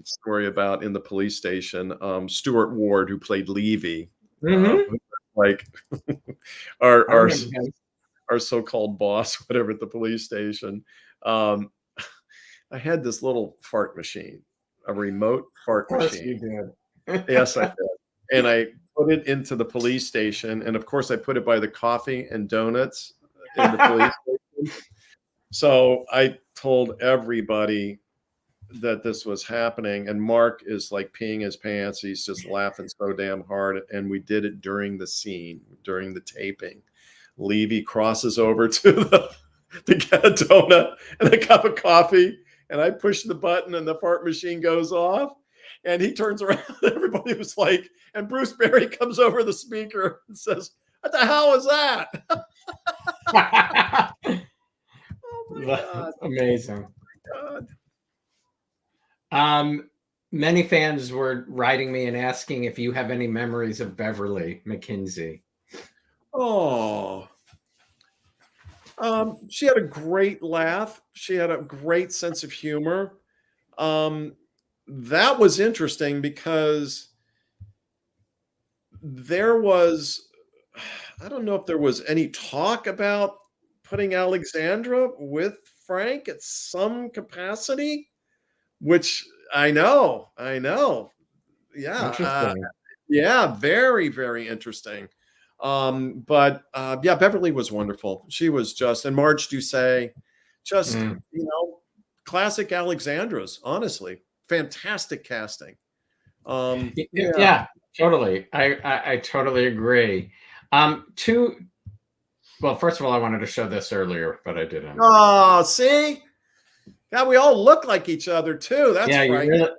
story about in the police station. Stuart Ward, who played Levy, like our so-called boss, whatever, at the police station. I had this little fart machine, a remote fart machine. You did. Yes, I did. And I put it into the police station. And of course, I put it by the coffee and donuts in the police station. So I told everybody that this was happening. And Mark is like peeing his pants. He's just laughing so damn hard. And we did it during the scene, during the taping. Levy crosses over to get a donut and a cup of coffee. And I push the button and the fart machine goes off. And he turns around. Everybody was like, and Bruce Berry comes over the speaker and says, "What the hell is that?" Oh my God. That's amazing. Oh my God. Many fans were writing me and asking if you have any memories of Beverly McKinsey. Oh, she had a great laugh. She had a great sense of humor. That was interesting because there was, I don't know if there was any talk about putting Alexandra with Frank at some capacity, which I know. Yeah. Yeah. Very, very interesting. But yeah, Beverly was wonderful. She was just, and Marge Doucet, just, classic Alexandras, honestly. Fantastic casting. Yeah, totally. I totally agree. Well, first of all, I wanted to show this earlier, but I didn't. Oh, see? God, we all look like each other too. That's right.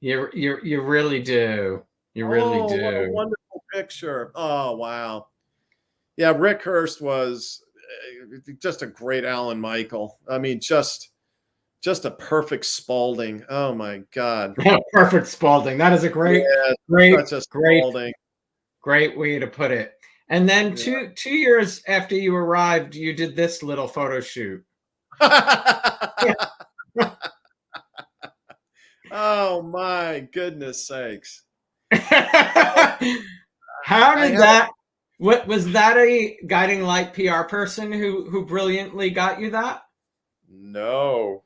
You really do. You really do. What a wonderful picture. Oh, wow. Yeah, Rick Hurst was just a great Alan Michael. I mean, just a perfect Spaulding. Oh my God. Perfect Spaulding. That is a great way to put it. And then two years after you arrived, you did this little photo shoot. Oh my goodness sakes. How did that? What was that? A Guiding Light PR person who brilliantly got you that? No,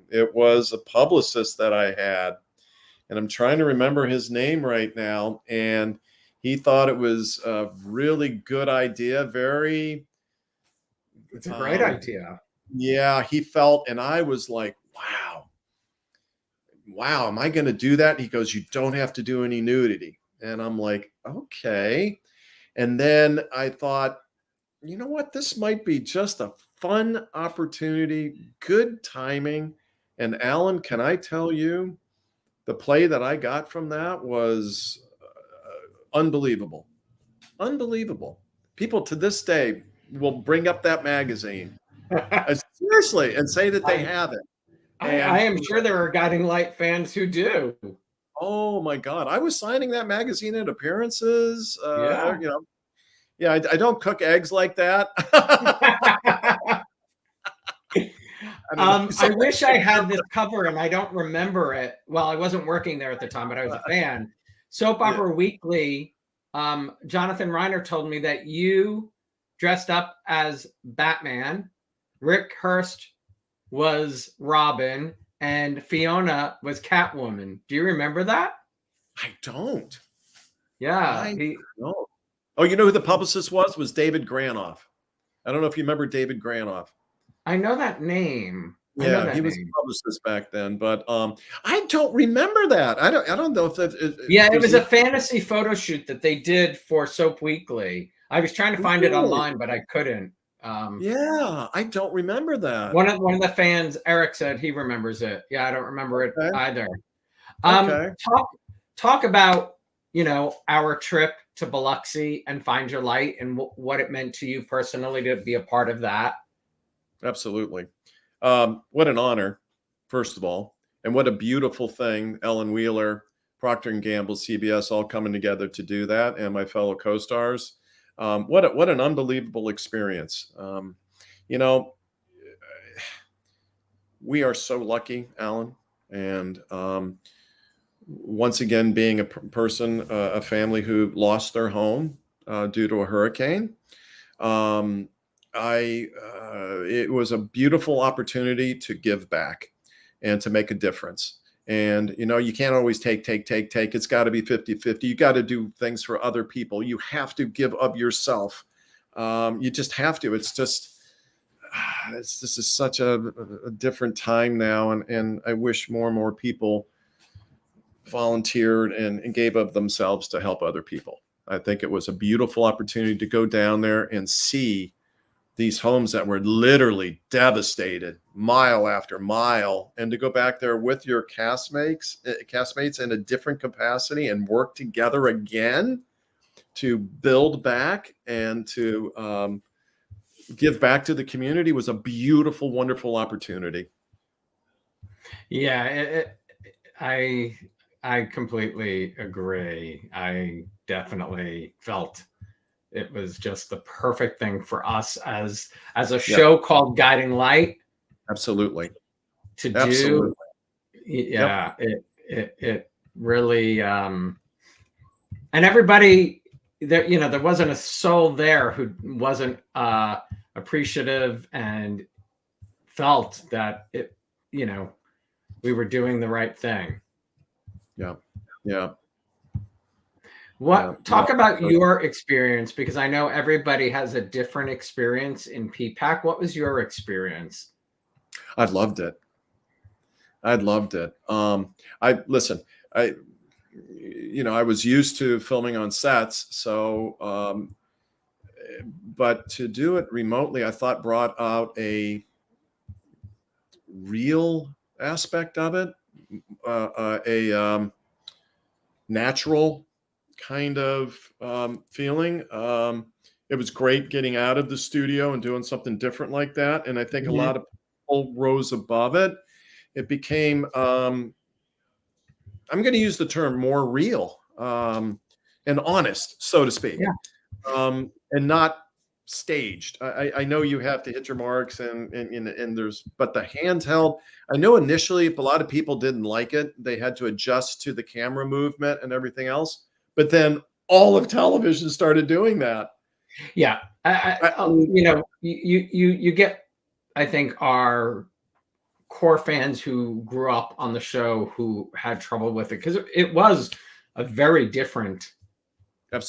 it was a publicist that I had, and I'm trying to remember his name right now. And he thought it was a really good idea. It's a great idea. Yeah, he felt, and I was like, wow, am I going to do that? And he goes, you don't have to do any nudity. And I'm like, okay. And then I thought, you know what? This might be just a fun opportunity, good timing. And Alan, can I tell you, the play that I got from that was unbelievable. Unbelievable. People to this day will bring up that magazine seriously and say that they have it. I am sure there are Guiding Light fans who do. Oh my God. I was signing that magazine at appearances. Yeah. You know, yeah, I don't cook eggs like that. I wish I had this cover and I don't remember it. Well, I wasn't working there at the time, but I was a fan. Soap Opera Weekly, Jonathan Reiner told me that you dressed up as Batman, Rick Hurst was Robin, and Fiona was Catwoman. Do you remember that? I don't. Yeah. No. Oh, you know who the publicist was? Was David Granoff. I don't know if you remember David Granoff. I know that name. Yeah, he was a publicist back then, but I don't remember that. I don't know if that. It was a fantasy photo shoot that they did for Soap Weekly. I was trying to find it online, but I couldn't. Yeah, I don't remember that. One of the fans, Eric, said he remembers it. Yeah, I don't remember it either. Talk about, you know, our trip to Biloxi and Find Your Light and what it meant to you personally to be a part of that. Absolutely. What an honor, first of all, and what a beautiful thing. Ellen Wheeler, Procter & Gamble, CBS, all coming together to do that, and my fellow co-stars. What an unbelievable experience. You know, we are so lucky, Alan, and once again, being a person, a family who lost their home due to a hurricane. It was a beautiful opportunity to give back and to make a difference. And, you know, you can't always take. It's got to be 50-50. You got to do things for other people. You have to give of yourself. You just have to. This is such a different time now. And I wish more and more people volunteered and gave of themselves to help other people. I think it was a beautiful opportunity to go down there and see these homes that were literally devastated mile after mile, and to go back there with your castmates in a different capacity and work together again to build back and to give back to the community was a beautiful, wonderful opportunity. Yeah, I completely agree. I definitely felt it was just the perfect thing for us as a show called Guiding Light. Absolutely. To do. Yeah, it really and everybody there, you know, there wasn't a soul there who wasn't appreciative and felt that it, you know, we were doing the right thing. Yeah. Talk about your experience, because I know everybody has a different experience in PPAC. What was your experience? I loved it. I was used to filming on sets, so but to do it remotely, I thought brought out a real aspect of it, a natural kind of feeling. It was great getting out of the studio and doing something different like that. And I think a lot of people rose above it. It became, I'm going to use the term more real and honest, so to speak, and not staged. I know you have to hit your marks and but the handheld, I know initially if a lot of people didn't like it, they had to adjust to the camera movement and everything else. But then all of television started doing that. Yeah. You know, you get, I think, our core fans who grew up on the show who had trouble with it, because it was a very different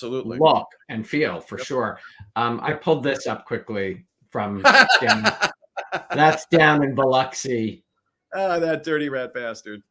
look and feel for sure. I pulled this up quickly from down, that's down in Biloxi. Oh, that dirty rat bastard.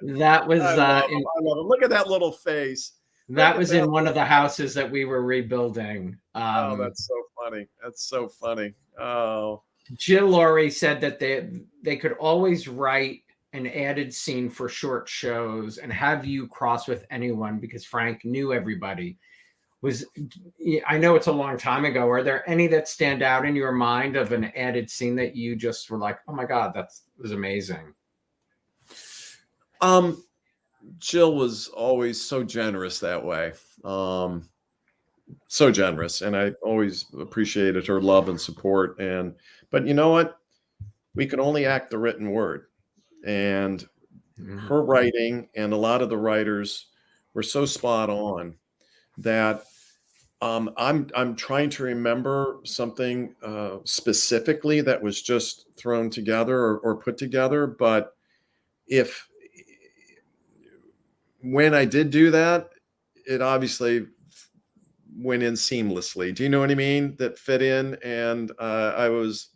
That was I love him. Look at that little face. That was in one of the houses that we were rebuilding. Oh, that's so funny. That's so funny. Oh, Jill Laurie said that they could always write an added scene for short shows and have you cross with anyone because Frank knew everybody? I know it's a long time ago. Are there any that stand out in your mind of an added scene that you just were like, oh my God, that was amazing? Jill was always so generous that way. So generous. And I always appreciated her love and support. But you know what? We could only act the written word. And her writing and a lot of the writers were so spot on that I'm trying to remember something specifically that was just thrown together or put together. But when I did do that, it obviously went in seamlessly. Do you know what I mean? That fit in, and I was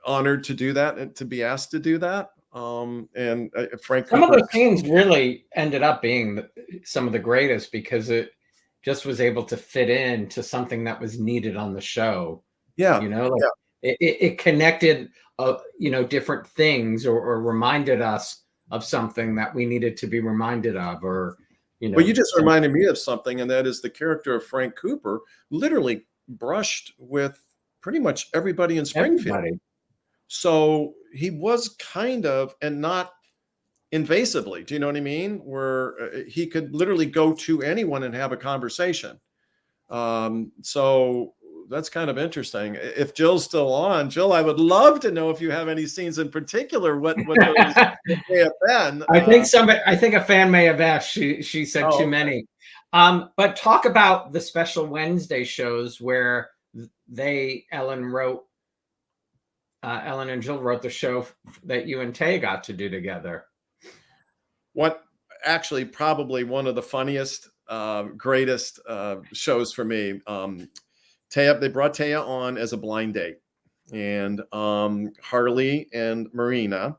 honored to do that and to be asked to do that. And Frank Some Cooper, of those scenes really ended up being some of the greatest because it just was able to fit into something that was needed on the show. Yeah, you know, like it connected, different things or reminded us of something that we needed to be reminded of, or Well, you just reminded me of something, and that is the character of Frank Cooper literally brushed with pretty much everybody in Springfield. Everybody. So he was kind of, and not invasively, do you know what I mean? Where he could literally go to anyone and have a conversation. So that's kind of interesting. If Jill's still on, Jill, I would love to know if you have any scenes in particular. What those may have been. I think a fan may have asked. She said too many. But talk about the special Wednesday shows where Ellen and Jill wrote the show that you and Tay got to do together. What actually probably one of the funniest, greatest shows for me. They brought Taya on as a blind date, and Harley and Marina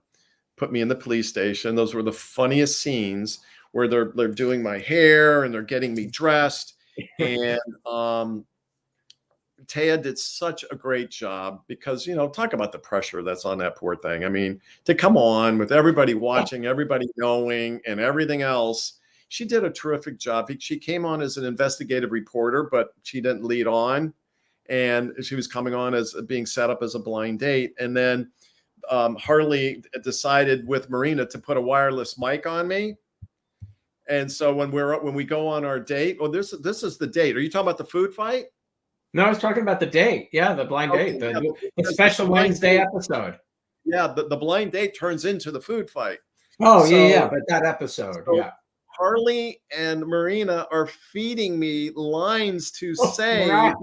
put me in the police station. Those were the funniest scenes where they're doing my hair and they're getting me dressed. And Taya did such a great job because, talk about the pressure that's on that poor thing. I mean, to come on with everybody watching, everybody knowing, and everything else, she did a terrific job. She came on as an investigative reporter, but she didn't lead on. And she was coming on as being set up as a blind date. And then Harley decided with Marina to put a wireless mic on me. And so when we go on our date, this is the date. Are you talking about the food fight? No, I was talking about the date. Yeah, the blind date, the special Wednesday episode. Yeah, the blind date turns into the food fight. Oh, yeah, but that episode, yeah. Harley and Marina are feeding me lines to say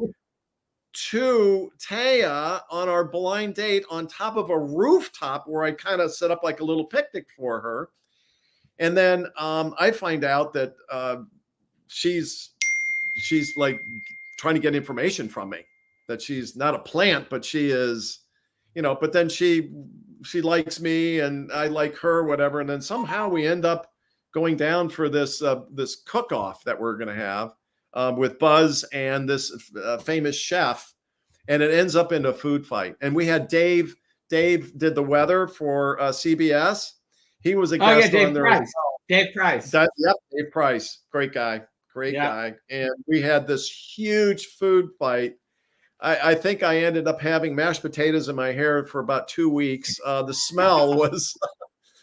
to Taya on our blind date on top of a rooftop where I kind of set up like a little picnic for her. And then I find out that she's like trying to get information from me, that she's not a plant, but she is, but then she likes me and I like her, whatever. And then somehow we end up going down for this cook-off that we're going to have with Buzz and this famous chef. And it ends up in a food fight. And we had Dave did the weather for CBS. He was a guest on there. Dave Price. Dave Price. Great guy. Guy. And we had this huge food fight. I think I ended up having mashed potatoes in my hair for about 2 weeks. The smell was,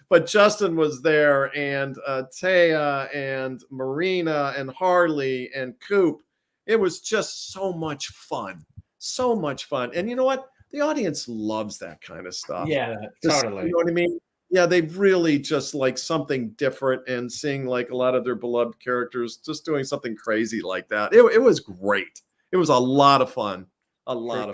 but Justin was there, and Taya and Marina and Harley and Coop. It was just so much fun. So much fun. And you know what? The audience loves that kind of stuff. Yeah, totally. You know what I mean? Yeah, they really just like something different, and seeing like a lot of their beloved characters just doing something crazy like that. It was great. It was a lot of fun. Fun.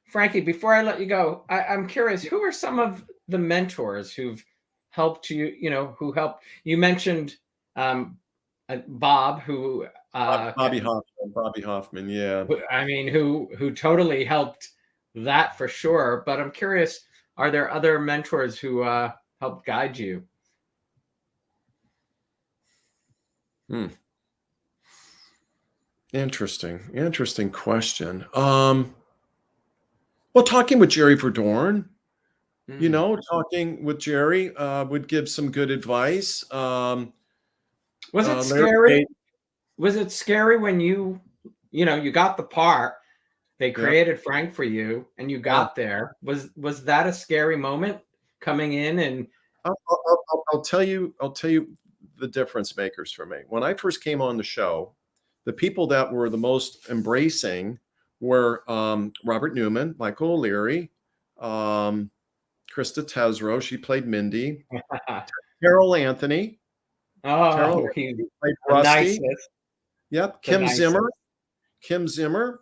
Frankie, before I let you go, I'm curious, who are some of the mentors who've helped you, who helped? You mentioned Bob, who Bobby Hoffman, yeah. I mean, who totally helped that for sure. But I'm curious, are there other mentors who helped guide you? Interesting question. Well, talking with Jerry Verdorn, you know, talking with Jerry would give some good advice. Was it Larry scary? Page- Was it scary when you got the part? They Yeah. created Frank for you, and you got there. Was that a scary moment coming in? And I'll tell you the difference makers for me. When I first came on the show, the people that were the most embracing were Robert Newman, Michael O'Leary, Krista Tesreau. She played Mindy. Carol Anthony. oh, He he's played the Rusty. nicest. Yep. The nicest. Kim Zimmer.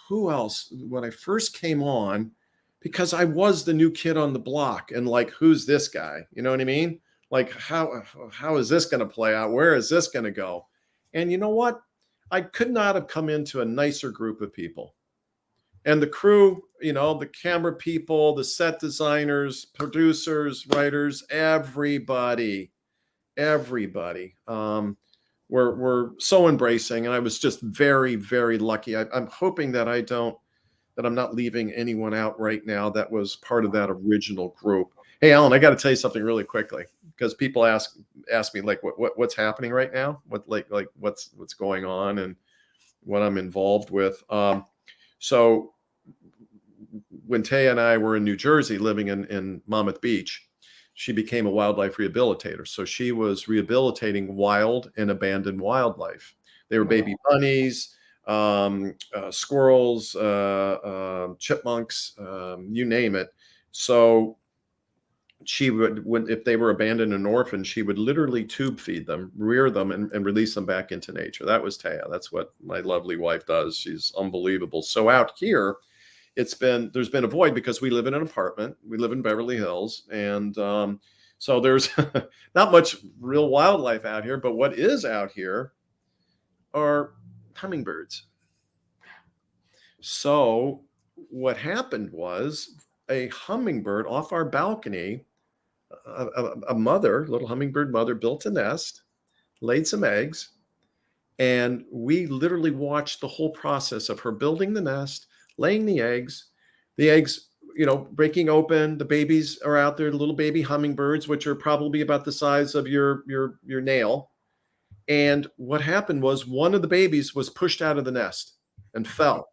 Who else? When I first came on, because I was the new kid on the block, and like, who's this guy? You know what I mean? Like, how is this going to play out? Where is this going to go? And you know what? I could not have come into a nicer group of people. And the crew, you know, the camera people, the set designers, producers, writers, everybody were so embracing. And I was just very, very lucky. I'm hoping that I'm not leaving anyone out right now that was part of that original group. Hey, Alan, I got to tell you something really quickly, because people ask me like, what's happening right now? What's going on and what I'm involved with. So when Taya and I were in New Jersey living in Monmouth Beach, she became a wildlife rehabilitator. So she was rehabilitating wild and abandoned wildlife. They were baby bunnies, squirrels, chipmunks, you name it. So she would, if they were abandoned and orphaned, she would literally tube feed them, rear them, and release them back into nature. That was Taya. That's what my lovely wife does. She's unbelievable. So out here, there's been a void because we live in an apartment. We live in Beverly Hills. And so there's not much real wildlife out here, but what is out here are hummingbirds. So what happened was a hummingbird off our balcony, a little hummingbird mother built a nest, laid some eggs, and we literally watched the whole process of her building the nest, laying the eggs, breaking open. The babies are out there, little baby hummingbirds, which are probably about the size of your nail. And what happened was one of the babies was pushed out of the nest and fell.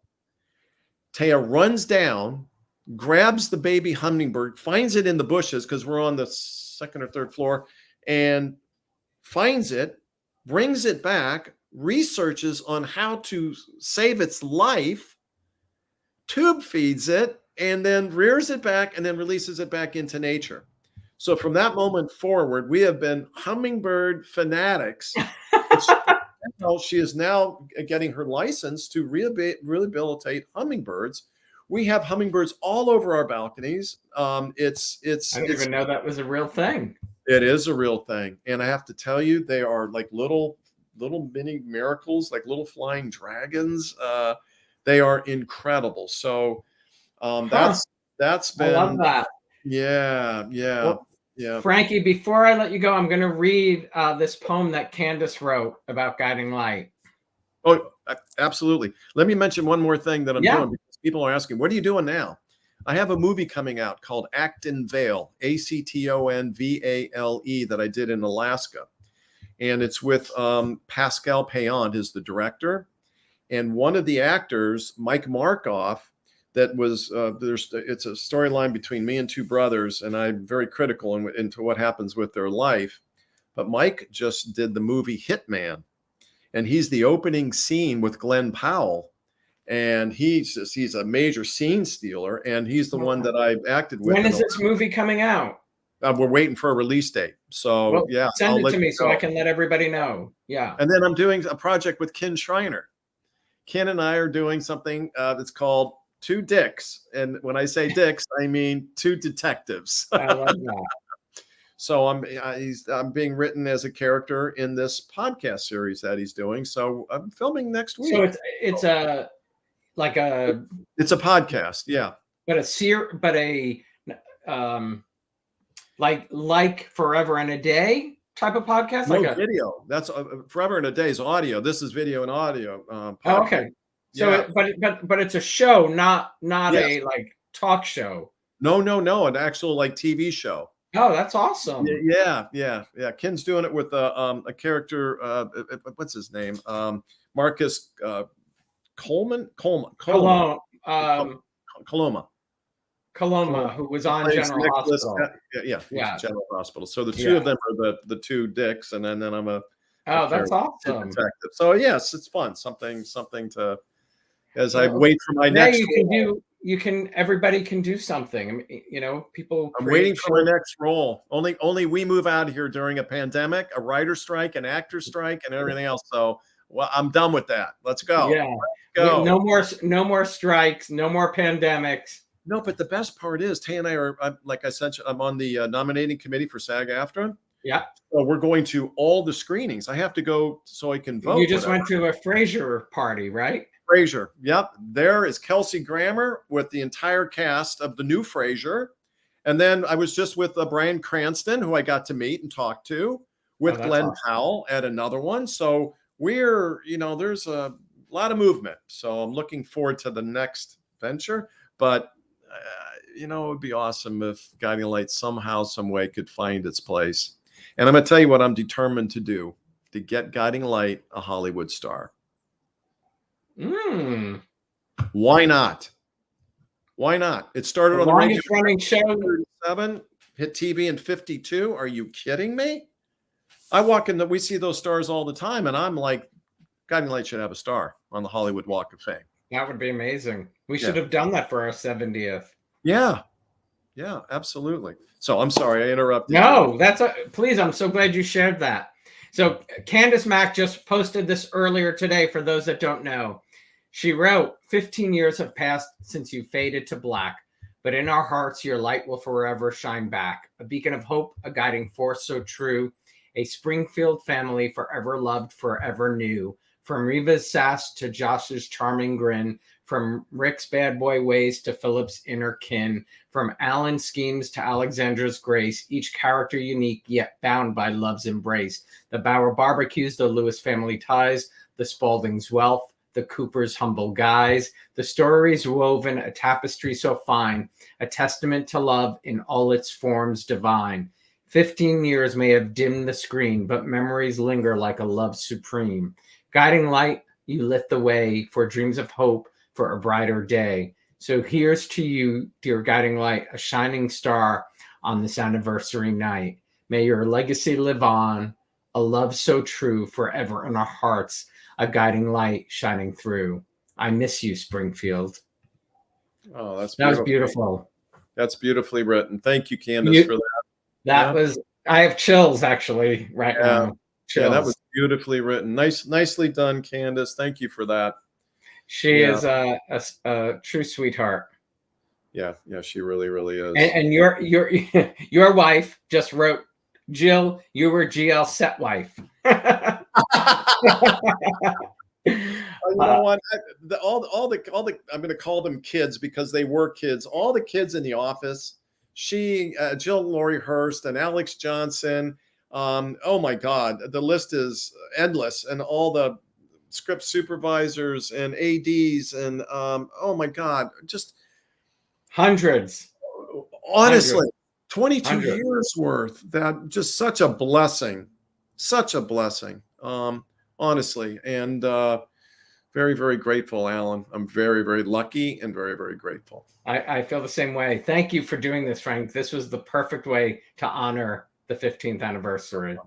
Taya runs down, grabs the baby hummingbird, finds it in the bushes because we're on the second or third floor, and finds it, brings it back, researches on how to save its life, tube feeds it, and then rears it back and then releases it back into nature. So from that moment forward, we have been hummingbird fanatics. She is now getting her license to rehabilitate hummingbirds. We have hummingbirds all over our balconies. I didn't even know that was a real thing. It is a real thing. And I have to tell you, they are like little mini miracles, like little flying dragons. They are incredible. So that's been, I love that. Yeah. Well, yeah. Frankie, before I let you go, I'm going to read this poem that Candace wrote about guiding light. Oh, absolutely. Let me mention one more thing that I'm doing, because people are asking, what are you doing now? I have a movie coming out called Acton Vale, Actonvale, that I did in Alaska. And it's with Pascal Payan is the director. And one of the actors, Mike Markoff, that was, it's a storyline between me and two brothers, and I'm very critical into what happens with their life. But Mike just did the movie Hitman, and he's the opening scene with Glenn Powell. And he's a major scene stealer, and he's the one that I acted with. When is this movie coming out? We're waiting for a release date. So send it to me so I can let everybody know. Yeah. And then I'm doing a project with Ken Schreiner. Ken and I are doing something that's called Two Dicks. And when I say dicks, I mean two detectives. I love that. So I'm being written as a character in this podcast series that he's doing. So I'm filming next week. So it's a podcast, yeah. But like Forever and a Day type of podcast? No, video. That's Forever and a Day is audio. This is video and audio. Okay. So, but it's a show, not a like talk show? No, an actual like TV show. Oh, that's awesome. Yeah. Ken's doing it with a character. What's his name? Marcus Coloma, Coloma, who was on plays General Nicholas, Hospital. Yeah, General Hospital. So the two of them are the two dicks, and then I'm a that's awesome. detective. So yes, it's fun. Something to as I wait for my next. Everybody can do something. I mean, people. I'm waiting for my next role. Only we move out here during a pandemic, a writer strike, an actor strike, and everything else. So I'm done with that. Let's go. Yeah. Let's go. No more strikes. No more pandemics. No, but the best part is Tay and I are, like I said, I'm on the nominating committee for SAG-AFTRA. Yeah. So we're going to all the screenings. I have to go so I can vote. You just went to a Frasier party, right? Frasier. Yep. There is Kelsey Grammer with the entire cast of the new Frasier. And then I was just with Bryan Cranston, who I got to meet and talk to, with Glenn Powell at another one. So there's a lot of movement. So I'm looking forward to the next venture. But it would be awesome if Guiding Light somehow, some way could find its place. And I'm going to tell you what I'm determined to do to get Guiding Light a Hollywood star. Why not? Why not? It started on the longest running show. 37, hit TV in 52. Are you kidding me? I walk in we see those stars all the time, and I'm like, Guiding Light should have a star on the Hollywood Walk of Fame. That would be amazing. We should have done that for our 70th. Yeah, absolutely. So I'm sorry I interrupted. No, please. I'm so glad you shared that. So Candace Mack just posted this earlier today. For those that don't know, she wrote, 15 years have passed since you faded to black, but in our hearts, your light will forever shine back. A beacon of hope, a guiding force so true, a Springfield family forever loved, forever new. From Reva's sass to Josh's charming grin, from Rick's bad boy ways to Philip's inner kin, from Alan's schemes to Alexandra's grace, each character unique yet bound by love's embrace. The Bauer barbecues, the Lewis family ties, the Spaulding's wealth, the Cooper's humble guise, the stories woven, a tapestry so fine, a testament to love in all its forms divine. 15 years may have dimmed the screen, but memories linger like a love supreme. Guiding Light, you lit the way for dreams of hope for a brighter day. So here's to you, dear Guiding Light, a shining star on this anniversary night. May your legacy live on, a love so true forever in our hearts, a guiding light shining through. I miss you, Springfield. Oh, that was beautiful. That's beautifully written. Thank you, Candace, for that. That was, I have chills actually right now. Chills. Yeah, that was beautifully written. Nicely done, Candace. Thank you for that. She is a true sweetheart. Yeah, she really is. And your wife just wrote, Jill, you were GL set wife. You know what? All the I'm going to call them kids because they were kids. All the kids in the office. Jill Laurie Hurst and Alex Johnson. Oh my God, the list is endless, and all the script supervisors and ADs and oh my God, just hundreds. Honestly, 22 years worth. That just such a blessing. Honestly, and very, very grateful, Alan. I'm very, very lucky and very, very grateful. I feel the same way. Thank you for doing this, Frank. This was the perfect way to honor the 15th anniversary.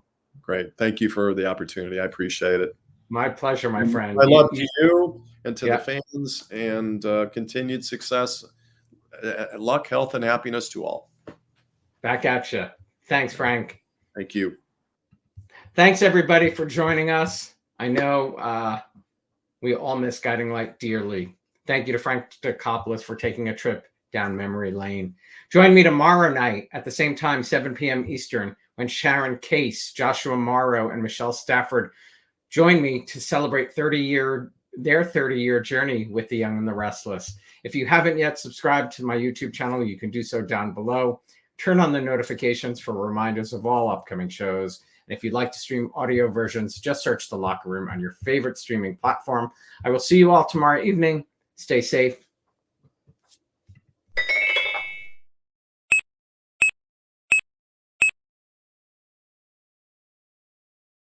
Great. Thank you for the opportunity. I appreciate it. My pleasure, my friend. I love you and to the fans, and continued success, luck, health, and happiness to all. Back at you. Thanks, Frank. Thank you. Thanks, everybody, for joining us. I know we all miss Guiding Light dearly. Thank you to Frank Dicopoulos for taking a trip down memory lane. Join me tomorrow night at the same time, 7 p.m. Eastern, when Sharon Case, Joshua Morrow, and Michelle Stafford join me to celebrate their 30-year journey with The Young and the Restless. If you haven't yet subscribed to my YouTube channel, you can do so down below. Turn on the notifications for reminders of all upcoming shows. And if you'd like to stream audio versions, just search The Locker Room on your favorite streaming platform. I will see you all tomorrow evening. Stay safe,